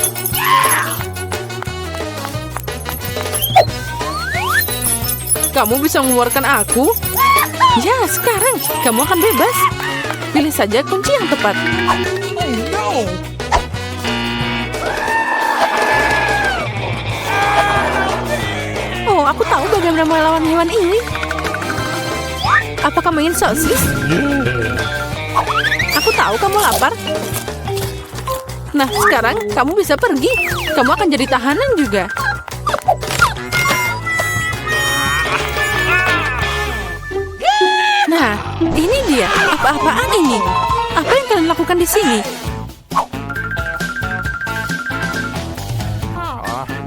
Kamu bisa mengeluarkan aku? Ya, sekarang kamu akan bebas. Pilih saja kunci yang tepat. Oh no! Oh, aku tahu bagaimana melawan hewan ini. Apa kamu ingin sosis? Aku tahu kamu lapar. Nah, sekarang kamu bisa pergi. Kamu akan jadi tahanan juga. Nah, ini dia. Apa-apaan ini? Apa yang kalian lakukan di sini?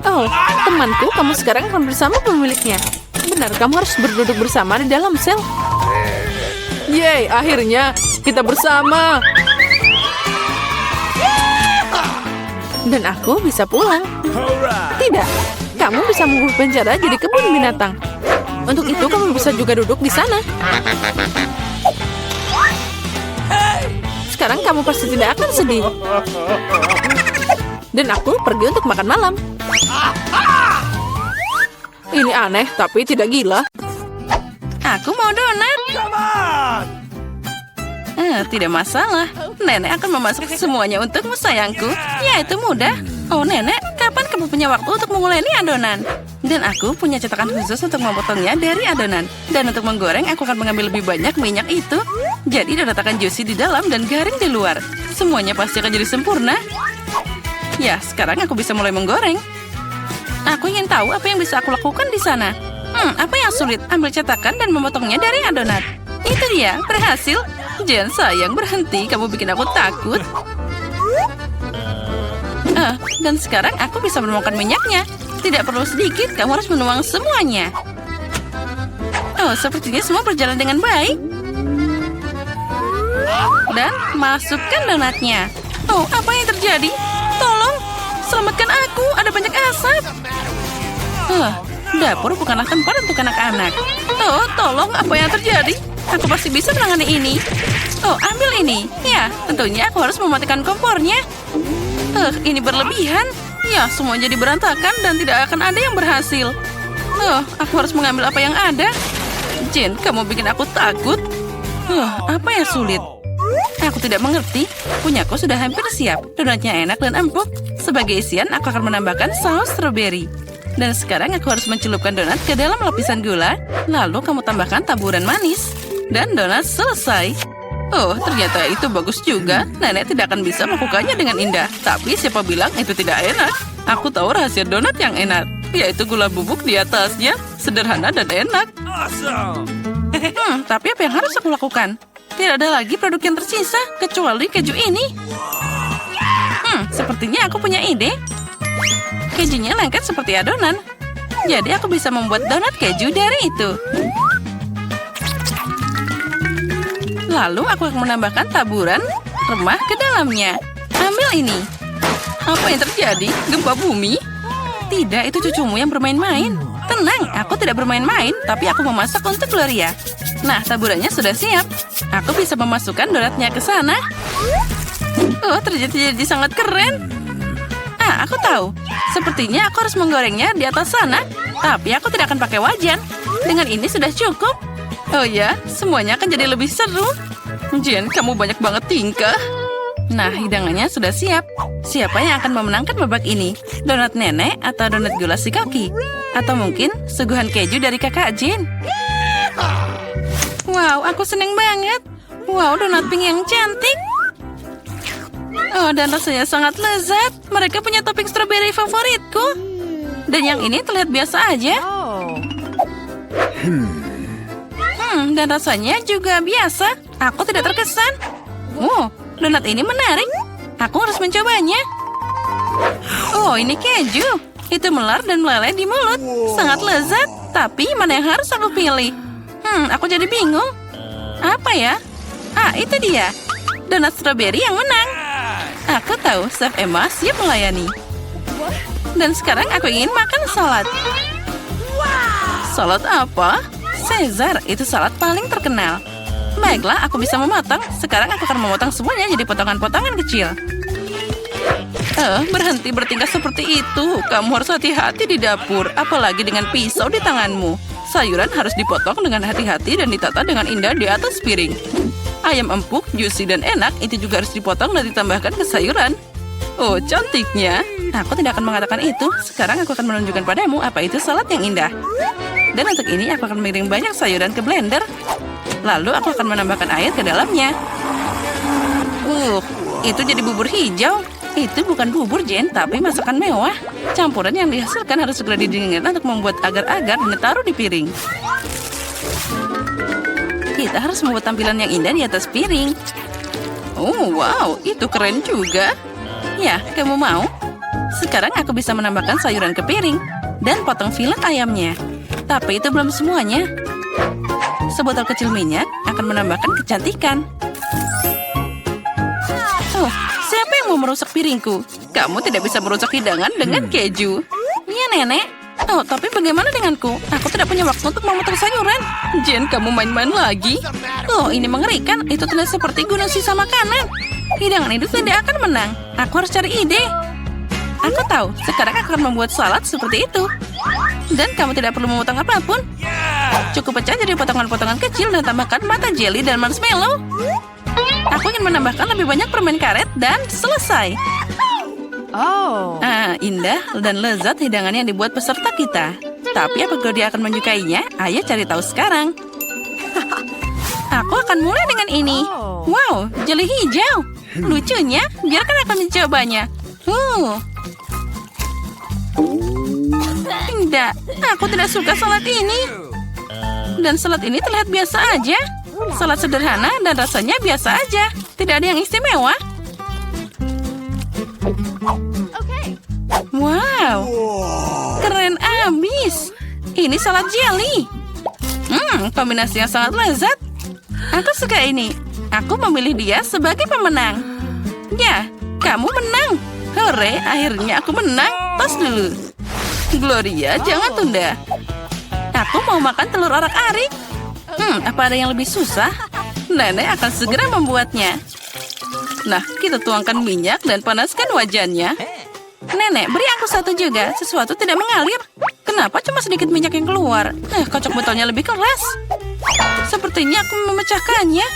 Oh, temanku, kamu sekarang akan bersama pemiliknya. Benar, kamu harus berduduk bersama di dalam sel. Yeay, akhirnya kita bersama. Dan aku bisa pulang. Tidak, kamu bisa mengubah penjara jadi kebun binatang. Untuk itu kamu bisa juga duduk di sana. Sekarang kamu pasti tidak akan sedih. Dan aku pergi untuk makan malam. Ini aneh, tapi tidak gila. Aku mau donat. Tidak masalah. Nenek akan memasak semuanya untukmu, sayangku. Ya, itu mudah. Oh, Nenek, kapan kamu punya waktu untuk menguleni adonan? Dan aku punya cetakan khusus untuk memotongnya dari adonan. Dan untuk menggoreng, aku akan mengambil lebih banyak minyak itu. Jadi donat akan juicy di dalam dan garing di luar. Semuanya pasti akan jadi sempurna. Ya, sekarang aku bisa mulai menggoreng. Aku ingin tahu apa yang bisa aku lakukan di sana. Apa yang sulit? Ambil cetakan dan memotongnya dari adonan. Itu dia, berhasil. Jen, sayang, berhenti. Kamu bikin aku takut. Dan sekarang aku bisa menuangkan minyaknya. Tidak perlu sedikit, kamu harus menuang semuanya. Oh, sepertinya semua berjalan dengan baik. Dan masukkan donatnya. Oh, apa yang terjadi? Tolong, selamatkan aku. Ada banyak asap. Dapur bukanlah tempat untuk anak-anak. Oh, tolong, apa yang terjadi? Aku pasti bisa menangani ini. Oh, ambil ini. Ya, tentunya aku harus mematikan kompornya. Ini berlebihan. Ya, semua jadi berantakan dan tidak akan ada yang berhasil. Aku harus mengambil apa yang ada. Jen, kamu bikin aku takut. Apa yang sulit? Aku tidak mengerti. Punyaku sudah hampir siap. Donatnya enak dan empuk. Sebagai isian, aku akan menambahkan saus strawberry. Dan sekarang aku harus mencelupkan donat ke dalam lapisan gula. Lalu kamu tambahkan taburan manis. Dan donat selesai. Oh, ternyata itu bagus juga. Nenek tidak akan bisa melakukannya dengan indah. Tapi siapa bilang itu tidak enak? Aku tahu rahasia donat yang enak, yaitu gula bubuk di atasnya. Sederhana dan enak. Awesome! Tapi apa yang harus aku lakukan? tidak ada lagi produk yang tersisa kecuali keju ini. Sepertinya aku punya ide. Kejunya lengket seperti adonan. Jadi aku bisa membuat donat keju dari itu. Lalu aku akan menambahkan taburan remah ke dalamnya. Ambil ini. Apa yang terjadi? Gempa bumi? Tidak, itu cucumu yang bermain-main. Tenang, aku tidak bermain-main, tapi aku memasak untuk Gloria. Nah, taburannya sudah siap. Aku bisa memasukkan donatnya ke sana. Oh, terjadi sangat keren. Aku tahu. Sepertinya aku harus menggorengnya di atas sana. Tapi aku tidak akan pakai wajan. Dengan ini sudah cukup. Oh ya, semuanya akan jadi lebih seru. Jen, kamu banyak banget tingkah. Nah, hidangannya sudah siap. Siapa yang akan memenangkan babak ini? Donat nenek atau donat gula si kaki? Atau mungkin suguhan keju dari kakak Jen? Wow, aku seneng banget. Wow, donat pink yang cantik. Oh, dan rasanya sangat lezat. Mereka punya topping strawberry favoritku. Dan yang ini terlihat biasa aja. Dan rasanya juga biasa. Aku tidak terkesan. Oh, donat ini menarik. Aku harus mencobanya. Oh, ini keju. Itu melar dan meleleh di mulut. Sangat lezat. Tapi mana yang harus aku pilih? Aku jadi bingung. Apa ya? Itu dia. Donat strawberry yang menang. Aku tahu, Chef Emma siap melayani. Dan sekarang aku ingin makan salad. Salad apa? Caesar, itu salad paling terkenal. Baiklah, aku bisa memotong. Sekarang aku akan memotong semuanya jadi potongan-potongan kecil. Berhenti bertingkah seperti itu. Kamu harus hati-hati di dapur, apalagi dengan pisau di tanganmu. Sayuran harus dipotong dengan hati-hati dan ditata dengan indah di atas piring. Ayam empuk, juicy dan enak, itu juga harus dipotong dan ditambahkan ke sayuran. Oh, cantiknya. Aku tidak akan mengatakan itu. Sekarang aku akan menunjukkan padamu apa itu salad yang indah. Dan untuk ini aku akan mengirim banyak sayuran ke blender. Lalu aku akan menambahkan air ke dalamnya. Itu jadi bubur hijau. Itu bukan bubur, Jen, tapi masakan mewah. Campuran yang dihasilkan harus segera didinginkan untuk membuat agar-agar dan ditaruh di piring. Kita harus membuat tampilan yang indah di atas piring. Oh, wow, itu keren juga. Ya, kamu mau? Sekarang aku bisa menambahkan sayuran ke piring dan potong filet ayamnya. Tapi itu belum semuanya. Sebotol kecil minyak akan menambahkan kecantikan. Oh, siapa yang mau merusak piringku? Kamu tidak bisa merusak hidangan dengan keju. Iya, Nenek. Oh, tapi bagaimana denganku? Aku tidak punya waktu untuk memotong sayuran. Jen, kamu main-main lagi? Oh, ini mengerikan. Itu terlihat seperti gunung sisa makanan. Hidangan itu tidak akan menang. Aku harus cari ide. Aku tahu, sekarang aku akan membuat salad seperti itu. Dan kamu tidak perlu memotong apapun. Cukup pecah jadi potongan-potongan kecil dan tambahkan mata jelly dan marshmallow. Aku ingin menambahkan lebih banyak permen karet dan selesai. Indah dan lezat hidangan yang dibuat peserta kita. Tapi apakah dia akan menyukainya? Ayo cari tahu sekarang. Aku akan mulai dengan ini. Wow, jelly hijau. Lucunya, biarkan aku mencobanya. Tidak, aku tidak suka salad ini. Dan salad ini terlihat biasa aja. Salad sederhana dan rasanya biasa aja. Tidak ada yang istimewa. Wow, keren abis. Ini salad jelly. Kombinasi yang sangat lezat. Aku suka ini. Aku memilih dia sebagai pemenang. Ya, kamu menang. Hore, akhirnya aku menang. Tos dulu. Gloria, jangan tunda. Aku mau makan telur arak-arik. Apa ada yang lebih susah? Nenek akan segera membuatnya. Nah, kita tuangkan minyak dan panaskan wajannya. Nenek, beri aku satu juga. Sesuatu tidak mengalir. Kenapa cuma sedikit minyak yang keluar? Kocok botolnya lebih keras. Sepertinya aku memecahkannya.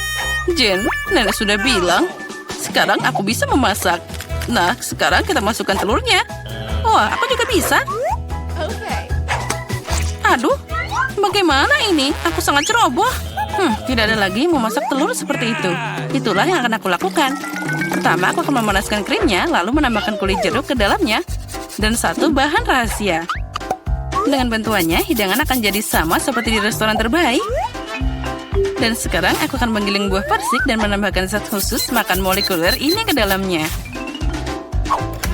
Jen, Nenek sudah bilang. Sekarang aku bisa memasak. Nah, sekarang kita masukkan telurnya. Wah, aku juga bisa. Aduh, bagaimana ini? Aku sangat ceroboh. Tidak ada lagi memasak telur seperti itu. Itulah yang akan aku lakukan. Pertama, aku akan memanaskan krimnya, lalu menambahkan kulit jeruk ke dalamnya. Dan satu bahan rahasia. Dengan bantuannya, hidangan akan jadi sama seperti di restoran terbaik. Dan sekarang aku akan menggiling buah persik dan menambahkan zat khusus makan molekuler ini ke dalamnya.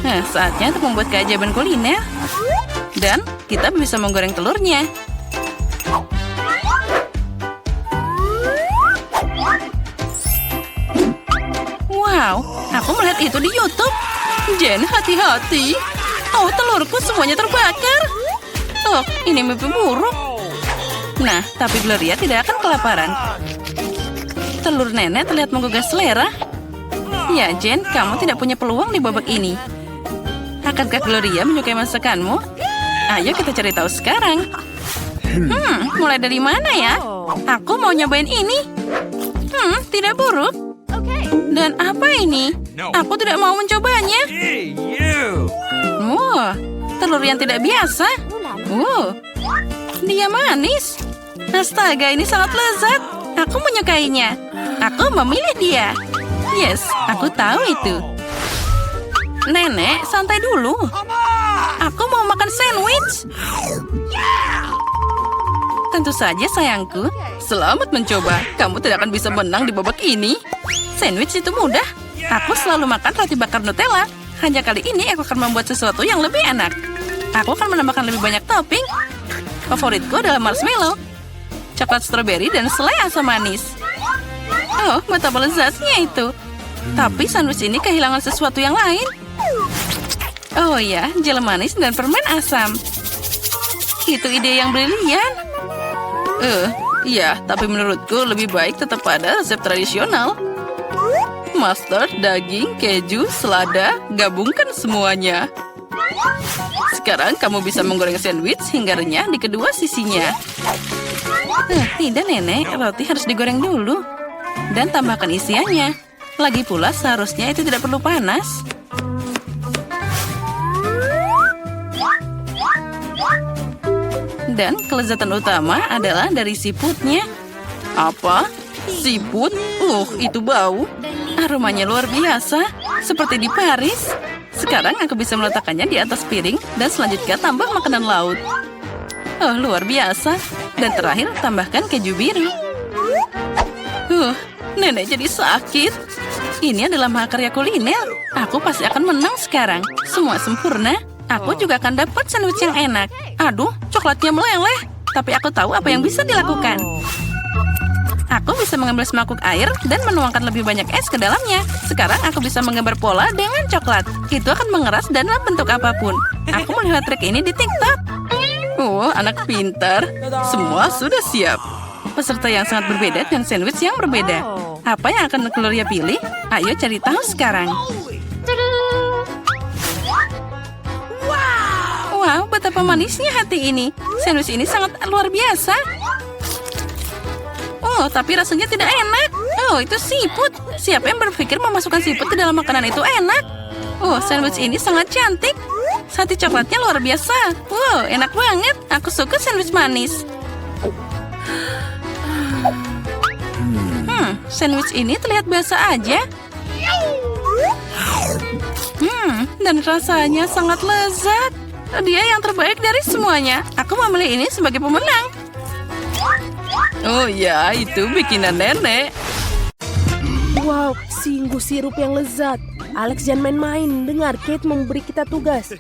Nah, saatnya untuk membuat keajaiban kuliner. Dan kita bisa menggoreng telurnya. Wow, aku melihat itu di YouTube. Jen, hati-hati. Oh, telurku semuanya terbakar. Oh, ini mimpi buruk. Nah, tapi Gloria tidak akan kelaparan. Telur nenek terlihat menggugah selera. Ya, Jen, kamu tidak punya peluang di babak ini. Akankah Gloria menyukai masakanmu? Ayo kita cari tahu sekarang. Mulai dari mana ya? Aku mau nyobain ini. Tidak buruk. Dan apa ini? Aku tidak mau mencobanya. Hey, you! Wah, telur yang tidak biasa. Dia manis. Astaga, ini sangat lezat. Aku menyukainya. Aku memilih dia. Yes, aku tahu itu. Nenek, santai dulu. Aku mau makan sandwich. Tentu saja, sayangku. Selamat mencoba. Kamu tidak akan bisa menang di babak ini. Sandwich itu mudah. Aku selalu makan roti bakar Nutella. Hanya kali ini aku akan membuat sesuatu yang lebih enak. Aku akan menambahkan lebih banyak topping. Favoritku adalah marshmallow, coklat stroberi, dan selai asam manis. Oh, betapa lezatnya itu. Tapi sandwich ini kehilangan sesuatu yang lain. Oh ya, jel manis dan permen asam. Itu ide yang brilian. Iya, tapi menurutku lebih baik tetap pada resep tradisional. Mustard, daging, keju, selada, gabungkan semuanya. Sekarang kamu bisa menggoreng sandwich hingga renyah di kedua sisinya. Tidak, Nenek. Roti harus digoreng dulu. Dan tambahkan isiannya. Lagi pula seharusnya itu tidak perlu panas. Dan kelezatan utama adalah dari siputnya. Apa? Siput? Itu bau. Aromanya luar biasa, seperti di Paris. Sekarang aku bisa meletakkannya di atas piring dan selanjutnya tambah makanan laut. Oh, luar biasa. Dan terakhir, tambahkan keju biru. Nenek jadi sakit. Ini adalah mahakarya kuliner. Aku pasti akan menang sekarang. Semua sempurna. Aku juga akan dapat sandwich yang enak. Aduh, coklatnya meleleh. Tapi aku tahu apa yang bisa dilakukan. Aku bisa mengambil semangkuk air dan menuangkan lebih banyak es ke dalamnya. Sekarang aku bisa menggambar pola dengan coklat. Itu akan mengeras dalam bentuk apapun. Aku melihat trik ini di TikTok. Anak pintar. Semua sudah siap. Peserta yang sangat berbeda dan sandwich yang berbeda. Apa yang akan Gloria pilih? Ayo cari tahu sekarang. Wow, betapa manisnya hati ini. Sandwich ini sangat luar biasa. Tapi rasanya tidak enak. Itu siput. Siapa yang berpikir memasukkan siput ke dalam makanan itu enak? Sandwich ini sangat cantik. Sati coklatnya luar biasa. Enak banget. Aku suka sandwich manis. Sandwich ini terlihat biasa aja. Dan rasanya sangat lezat. Dia yang terbaik dari semuanya. Aku memilih ini sebagai pemenang. Oh ya, itu bikinan nenek. Wow, sungguh sirup yang lezat. Alex jangan main-main. Dengar, Kate memberi kita tugas.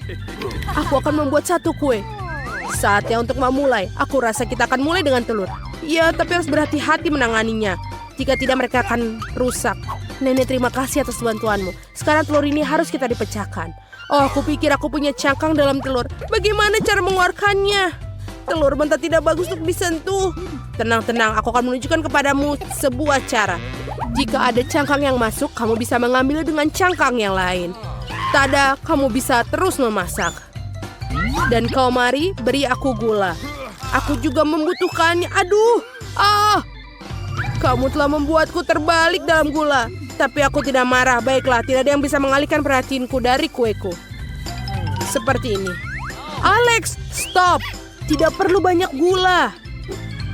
Aku akan membuat satu kue. Saatnya untuk memulai. Aku rasa kita akan mulai dengan telur. Ya, tapi harus berhati-hati menanganinya. Jika tidak, mereka akan rusak. Nenek, terima kasih atas bantuanmu. Sekarang telur ini harus kita dipecahkan. Aku pikir aku punya cangkang dalam telur. Bagaimana cara mengeluarkannya? Telur mentah tidak bagus untuk disentuh. Tenang, aku akan menunjukkan kepadamu sebuah cara. Jika ada cangkang yang masuk, kamu bisa mengambil dengan cangkang yang lain. Tada, kamu bisa terus memasak. Dan kau mari, beri aku gula. Aku juga membutuhkannya. Aduh, kamu telah membuatku terbalik dalam gula. Tapi aku tidak marah. Baiklah, tidak ada yang bisa mengalihkan perhatianku dari kueku. Seperti ini. Alex, stop. Tidak perlu banyak gula.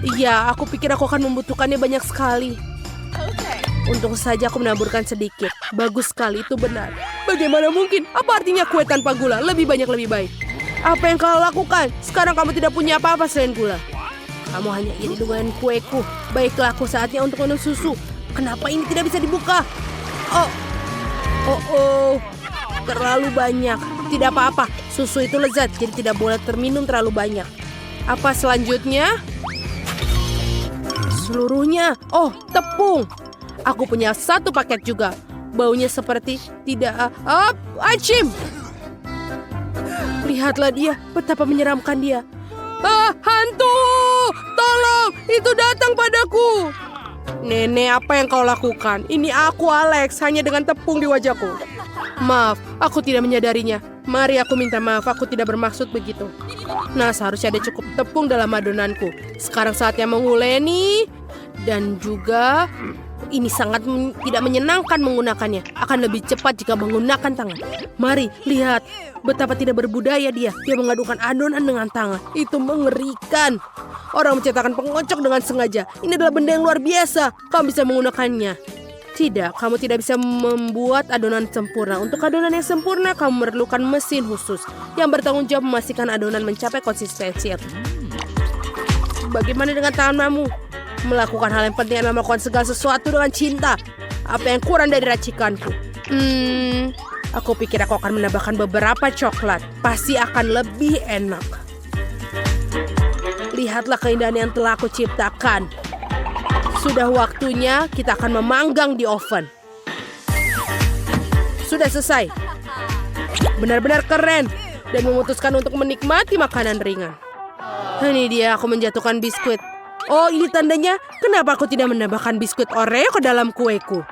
Iya, aku pikir aku akan membutuhkannya banyak sekali. Untung saja aku menaburkan sedikit. Bagus sekali, itu benar. Bagaimana mungkin? Apa artinya kue tanpa gula? Lebih banyak lebih baik. Apa yang kau lakukan? Sekarang kamu tidak punya apa-apa selain gula. Kamu hanya iri dengan kueku. Baiklah, aku saatnya untuk minum susu. Kenapa ini tidak bisa dibuka? Oh, terlalu banyak. Tidak apa-apa, susu itu lezat, jadi tidak boleh terminum terlalu banyak. Apa selanjutnya? Seluruhnya. Oh, tepung. Aku punya 1 paket juga. Baunya seperti tidak... Acim! Lihatlah dia, betapa menyeramkan dia. Hantu! Tolong, itu datang padaku. Nenek, apa yang kau lakukan? Ini aku, Alex, hanya dengan tepung di wajahku. Maaf, aku tidak menyadarinya. Mari aku minta maaf, aku tidak bermaksud begitu. Nah, seharusnya ada cukup tepung dalam adonanku. Sekarang saatnya menguleni. Dan juga, ini sangat tidak menyenangkan menggunakannya. Akan lebih cepat jika menggunakan tangan. Mari, lihat. Betapa tidak berbudaya dia. Dia mengadukan adonan dengan tangan. Itu mengerikan. Orang menciptakan pengocok dengan sengaja. Ini adalah benda yang luar biasa. Kamu bisa menggunakannya. Tidak, kamu tidak bisa membuat adonan sempurna. Untuk adonan yang sempurna, kamu memerlukan mesin khusus yang bertanggung jawab memastikan adonan mencapai konsistensi. Bagaimana dengan tanganmu? Melakukan hal yang penting adalah melakukan segala sesuatu dengan cinta. Apa yang kurang dari racikanku? Aku pikir aku akan menambahkan beberapa coklat. Pasti akan lebih enak. Lihatlah keindahan yang telah aku ciptakan. Sudah waktunya kita akan memanggang di oven. Sudah selesai. Benar-benar keren. Dan memutuskan untuk menikmati makanan ringan. Ini dia, aku menjatuhkan biskuit. Oh, ini tandanya kenapa aku tidak menambahkan biskuit Oreo ke dalam kueku.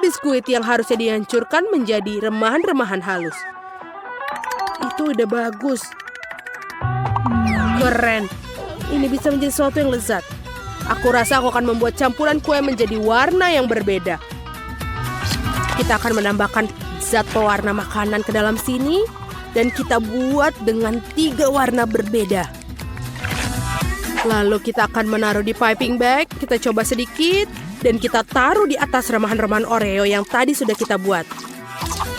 Biskuit yang harusnya dihancurkan menjadi remahan-remahan halus. Itu udah bagus. Keren. Ini bisa menjadi sesuatu yang lezat. Aku rasa aku akan membuat campuran kue menjadi warna yang berbeda. Kita akan menambahkan zat pewarna makanan ke dalam sini. Dan kita buat dengan 3 warna berbeda. Lalu kita akan menaruh di piping bag. Kita coba sedikit. Dan kita taruh di atas remahan-remahan Oreo yang tadi sudah kita buat.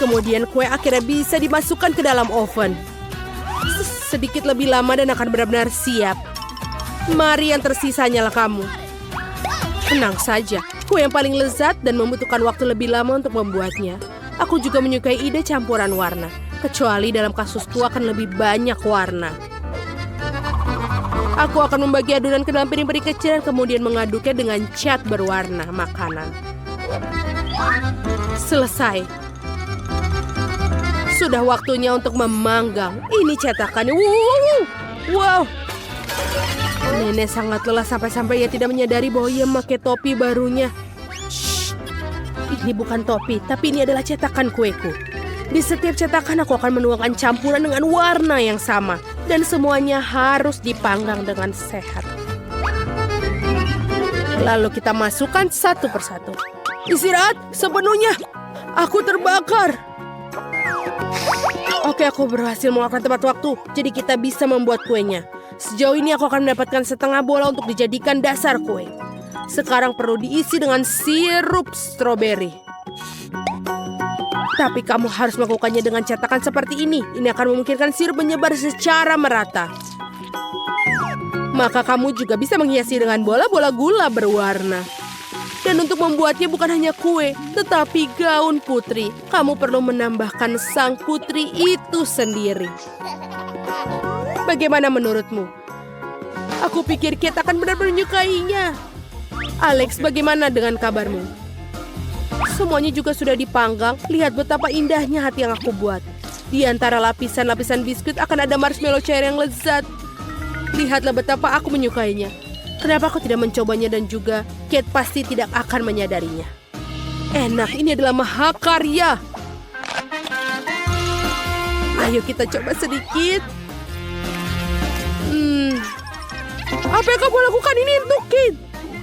Kemudian kue akhirnya bisa dimasukkan ke dalam oven. Sedikit lebih lama dan akan benar-benar siap. Mari yang tersisanya lah kamu. Tenang saja, kue yang paling lezat dan membutuhkan waktu lebih lama untuk membuatnya. Aku juga menyukai ide campuran warna. Kecuali dalam kasusku akan lebih banyak warna. Aku akan membagi adonan ke dalam piring-piring kecil dan kemudian mengaduknya dengan cat berwarna makanan. Selesai. Sudah waktunya untuk memanggang. Ini cetakannya. Wow. Nenek sangat lelah sampai-sampai ia tidak menyadari bahwa ia memakai topi barunya. Shh. Ini bukan topi, tapi ini adalah cetakan kueku. Di setiap cetakan aku akan menuangkan campuran dengan warna yang sama. Dan semuanya harus dipanggang dengan sehat. Lalu kita masukkan satu persatu. Istirahat sepenuhnya. Aku terbakar. Oke, aku berhasil melakukan tepat waktu. Jadi kita bisa membuat kuenya. Sejauh ini aku akan mendapatkan setengah bola untuk dijadikan dasar kue. Sekarang perlu diisi dengan sirup stroberi. Tapi kamu harus melakukannya dengan cetakan seperti ini. Ini akan memungkinkan sirup menyebar secara merata. Maka kamu juga bisa menghiasi dengan bola-bola gula berwarna. Dan untuk membuatnya bukan hanya kue, tetapi gaun putri. Kamu perlu menambahkan sang putri itu sendiri. Bagaimana menurutmu? Aku pikir Kate akan benar-benar menyukainya. Alex, bagaimana dengan kabarmu? Semuanya juga sudah dipanggang. Lihat betapa indahnya hati yang aku buat. Di antara lapisan-lapisan biskuit akan ada marshmallow cair yang lezat. Lihatlah betapa aku menyukainya. Kenapa aku tidak mencobanya dan juga Kate pasti tidak akan menyadarinya. Enak, ini adalah mahakarya. Ayo kita coba sedikit. Apa yang kamu lakukan ini untuk Kate?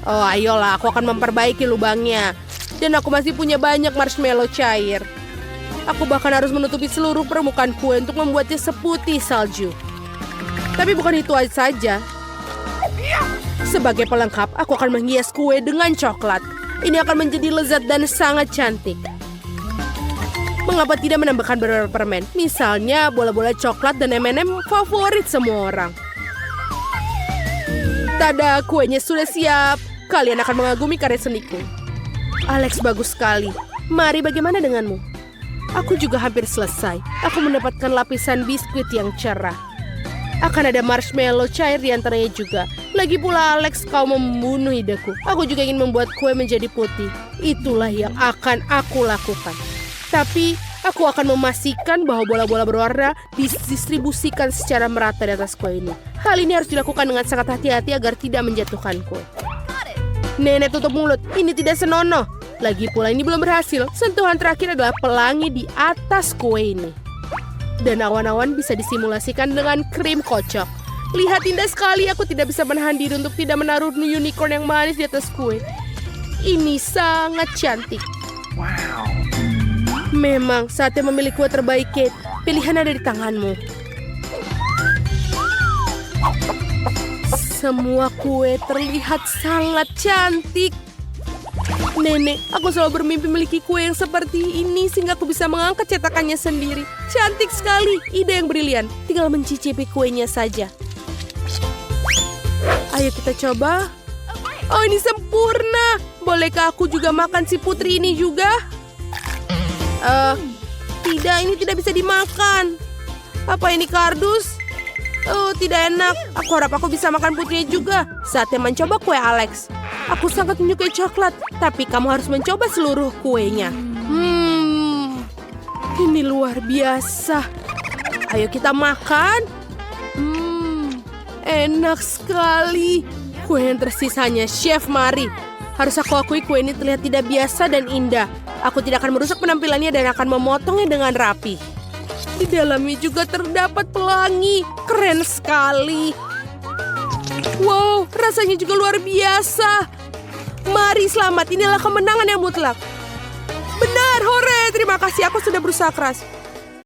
Oh, ayolah, aku akan memperbaiki lubangnya. Dan aku masih punya banyak marshmallow cair. Aku bahkan harus menutupi seluruh permukaan kue untuk membuatnya seputih salju. Tapi bukan itu saja. Sebagai pelengkap, aku akan menghias kue dengan coklat. Ini akan menjadi lezat dan sangat cantik. Mengapa tidak menambahkan beberapa permen? Misalnya bola-bola coklat dan M&M favorit semua orang. Tada, kuenya sudah siap. Kalian akan mengagumi karya seniku. Alex, bagus sekali. Mari, bagaimana denganmu? Aku juga hampir selesai. Aku mendapatkan lapisan biskuit yang cerah. Akan ada marshmallow cair di antaranya juga. Lagi pula Alex, kau membunuh ideku. Aku juga ingin membuat kue menjadi putih. Itulah yang akan aku lakukan. Tapi aku akan memastikan bahwa bola-bola berwarna didistribusikan secara merata di atas kue ini. Hal ini harus dilakukan dengan sangat hati-hati agar tidak menjatuhkan kue. Nenek, tutup mulut. Ini tidak senonoh. Lagi pula ini belum berhasil. Sentuhan terakhir adalah pelangi di atas kue ini. Dan awan-awan bisa disimulasikan dengan krim kocok. Lihat, indah sekali. Aku tidak bisa menahan diri untuk tidak menaruh unicorn yang manis di atas kue. Ini sangat cantik. Wow. Memang saatnya memilih kue terbaik, Kate. Pilihan ada di tanganmu. Semua kue terlihat sangat cantik. Nenek, aku selalu bermimpi memiliki kue yang seperti ini sehingga aku bisa mengangkat cetakannya sendiri. Cantik sekali, ide yang brilian. Tinggal mencicipi kuenya saja. Ayo kita coba. Oh, ini sempurna. Bolehkah aku juga makan si putri ini juga? Tidak, ini tidak bisa dimakan. Apa ini kardus? Oh, tidak enak. Aku harap aku bisa makan putrinya juga. Saatnya mencoba kue Alex. Aku sangat menyukai coklat, tapi kamu harus mencoba seluruh kuenya. Ini luar biasa. Ayo kita makan. Enak sekali. Kue yang tersisanya, Chef Mari. Harus aku akui kue ini terlihat tidak biasa dan indah. Aku tidak akan merusak penampilannya dan akan memotongnya dengan rapi. Di dalamnya juga terdapat pelangi. Keren sekali. Wow, rasanya juga luar biasa. Mari, selamat. Inilah kemenangan yang mutlak. Benar, hore. Terima kasih, aku sudah berusaha keras.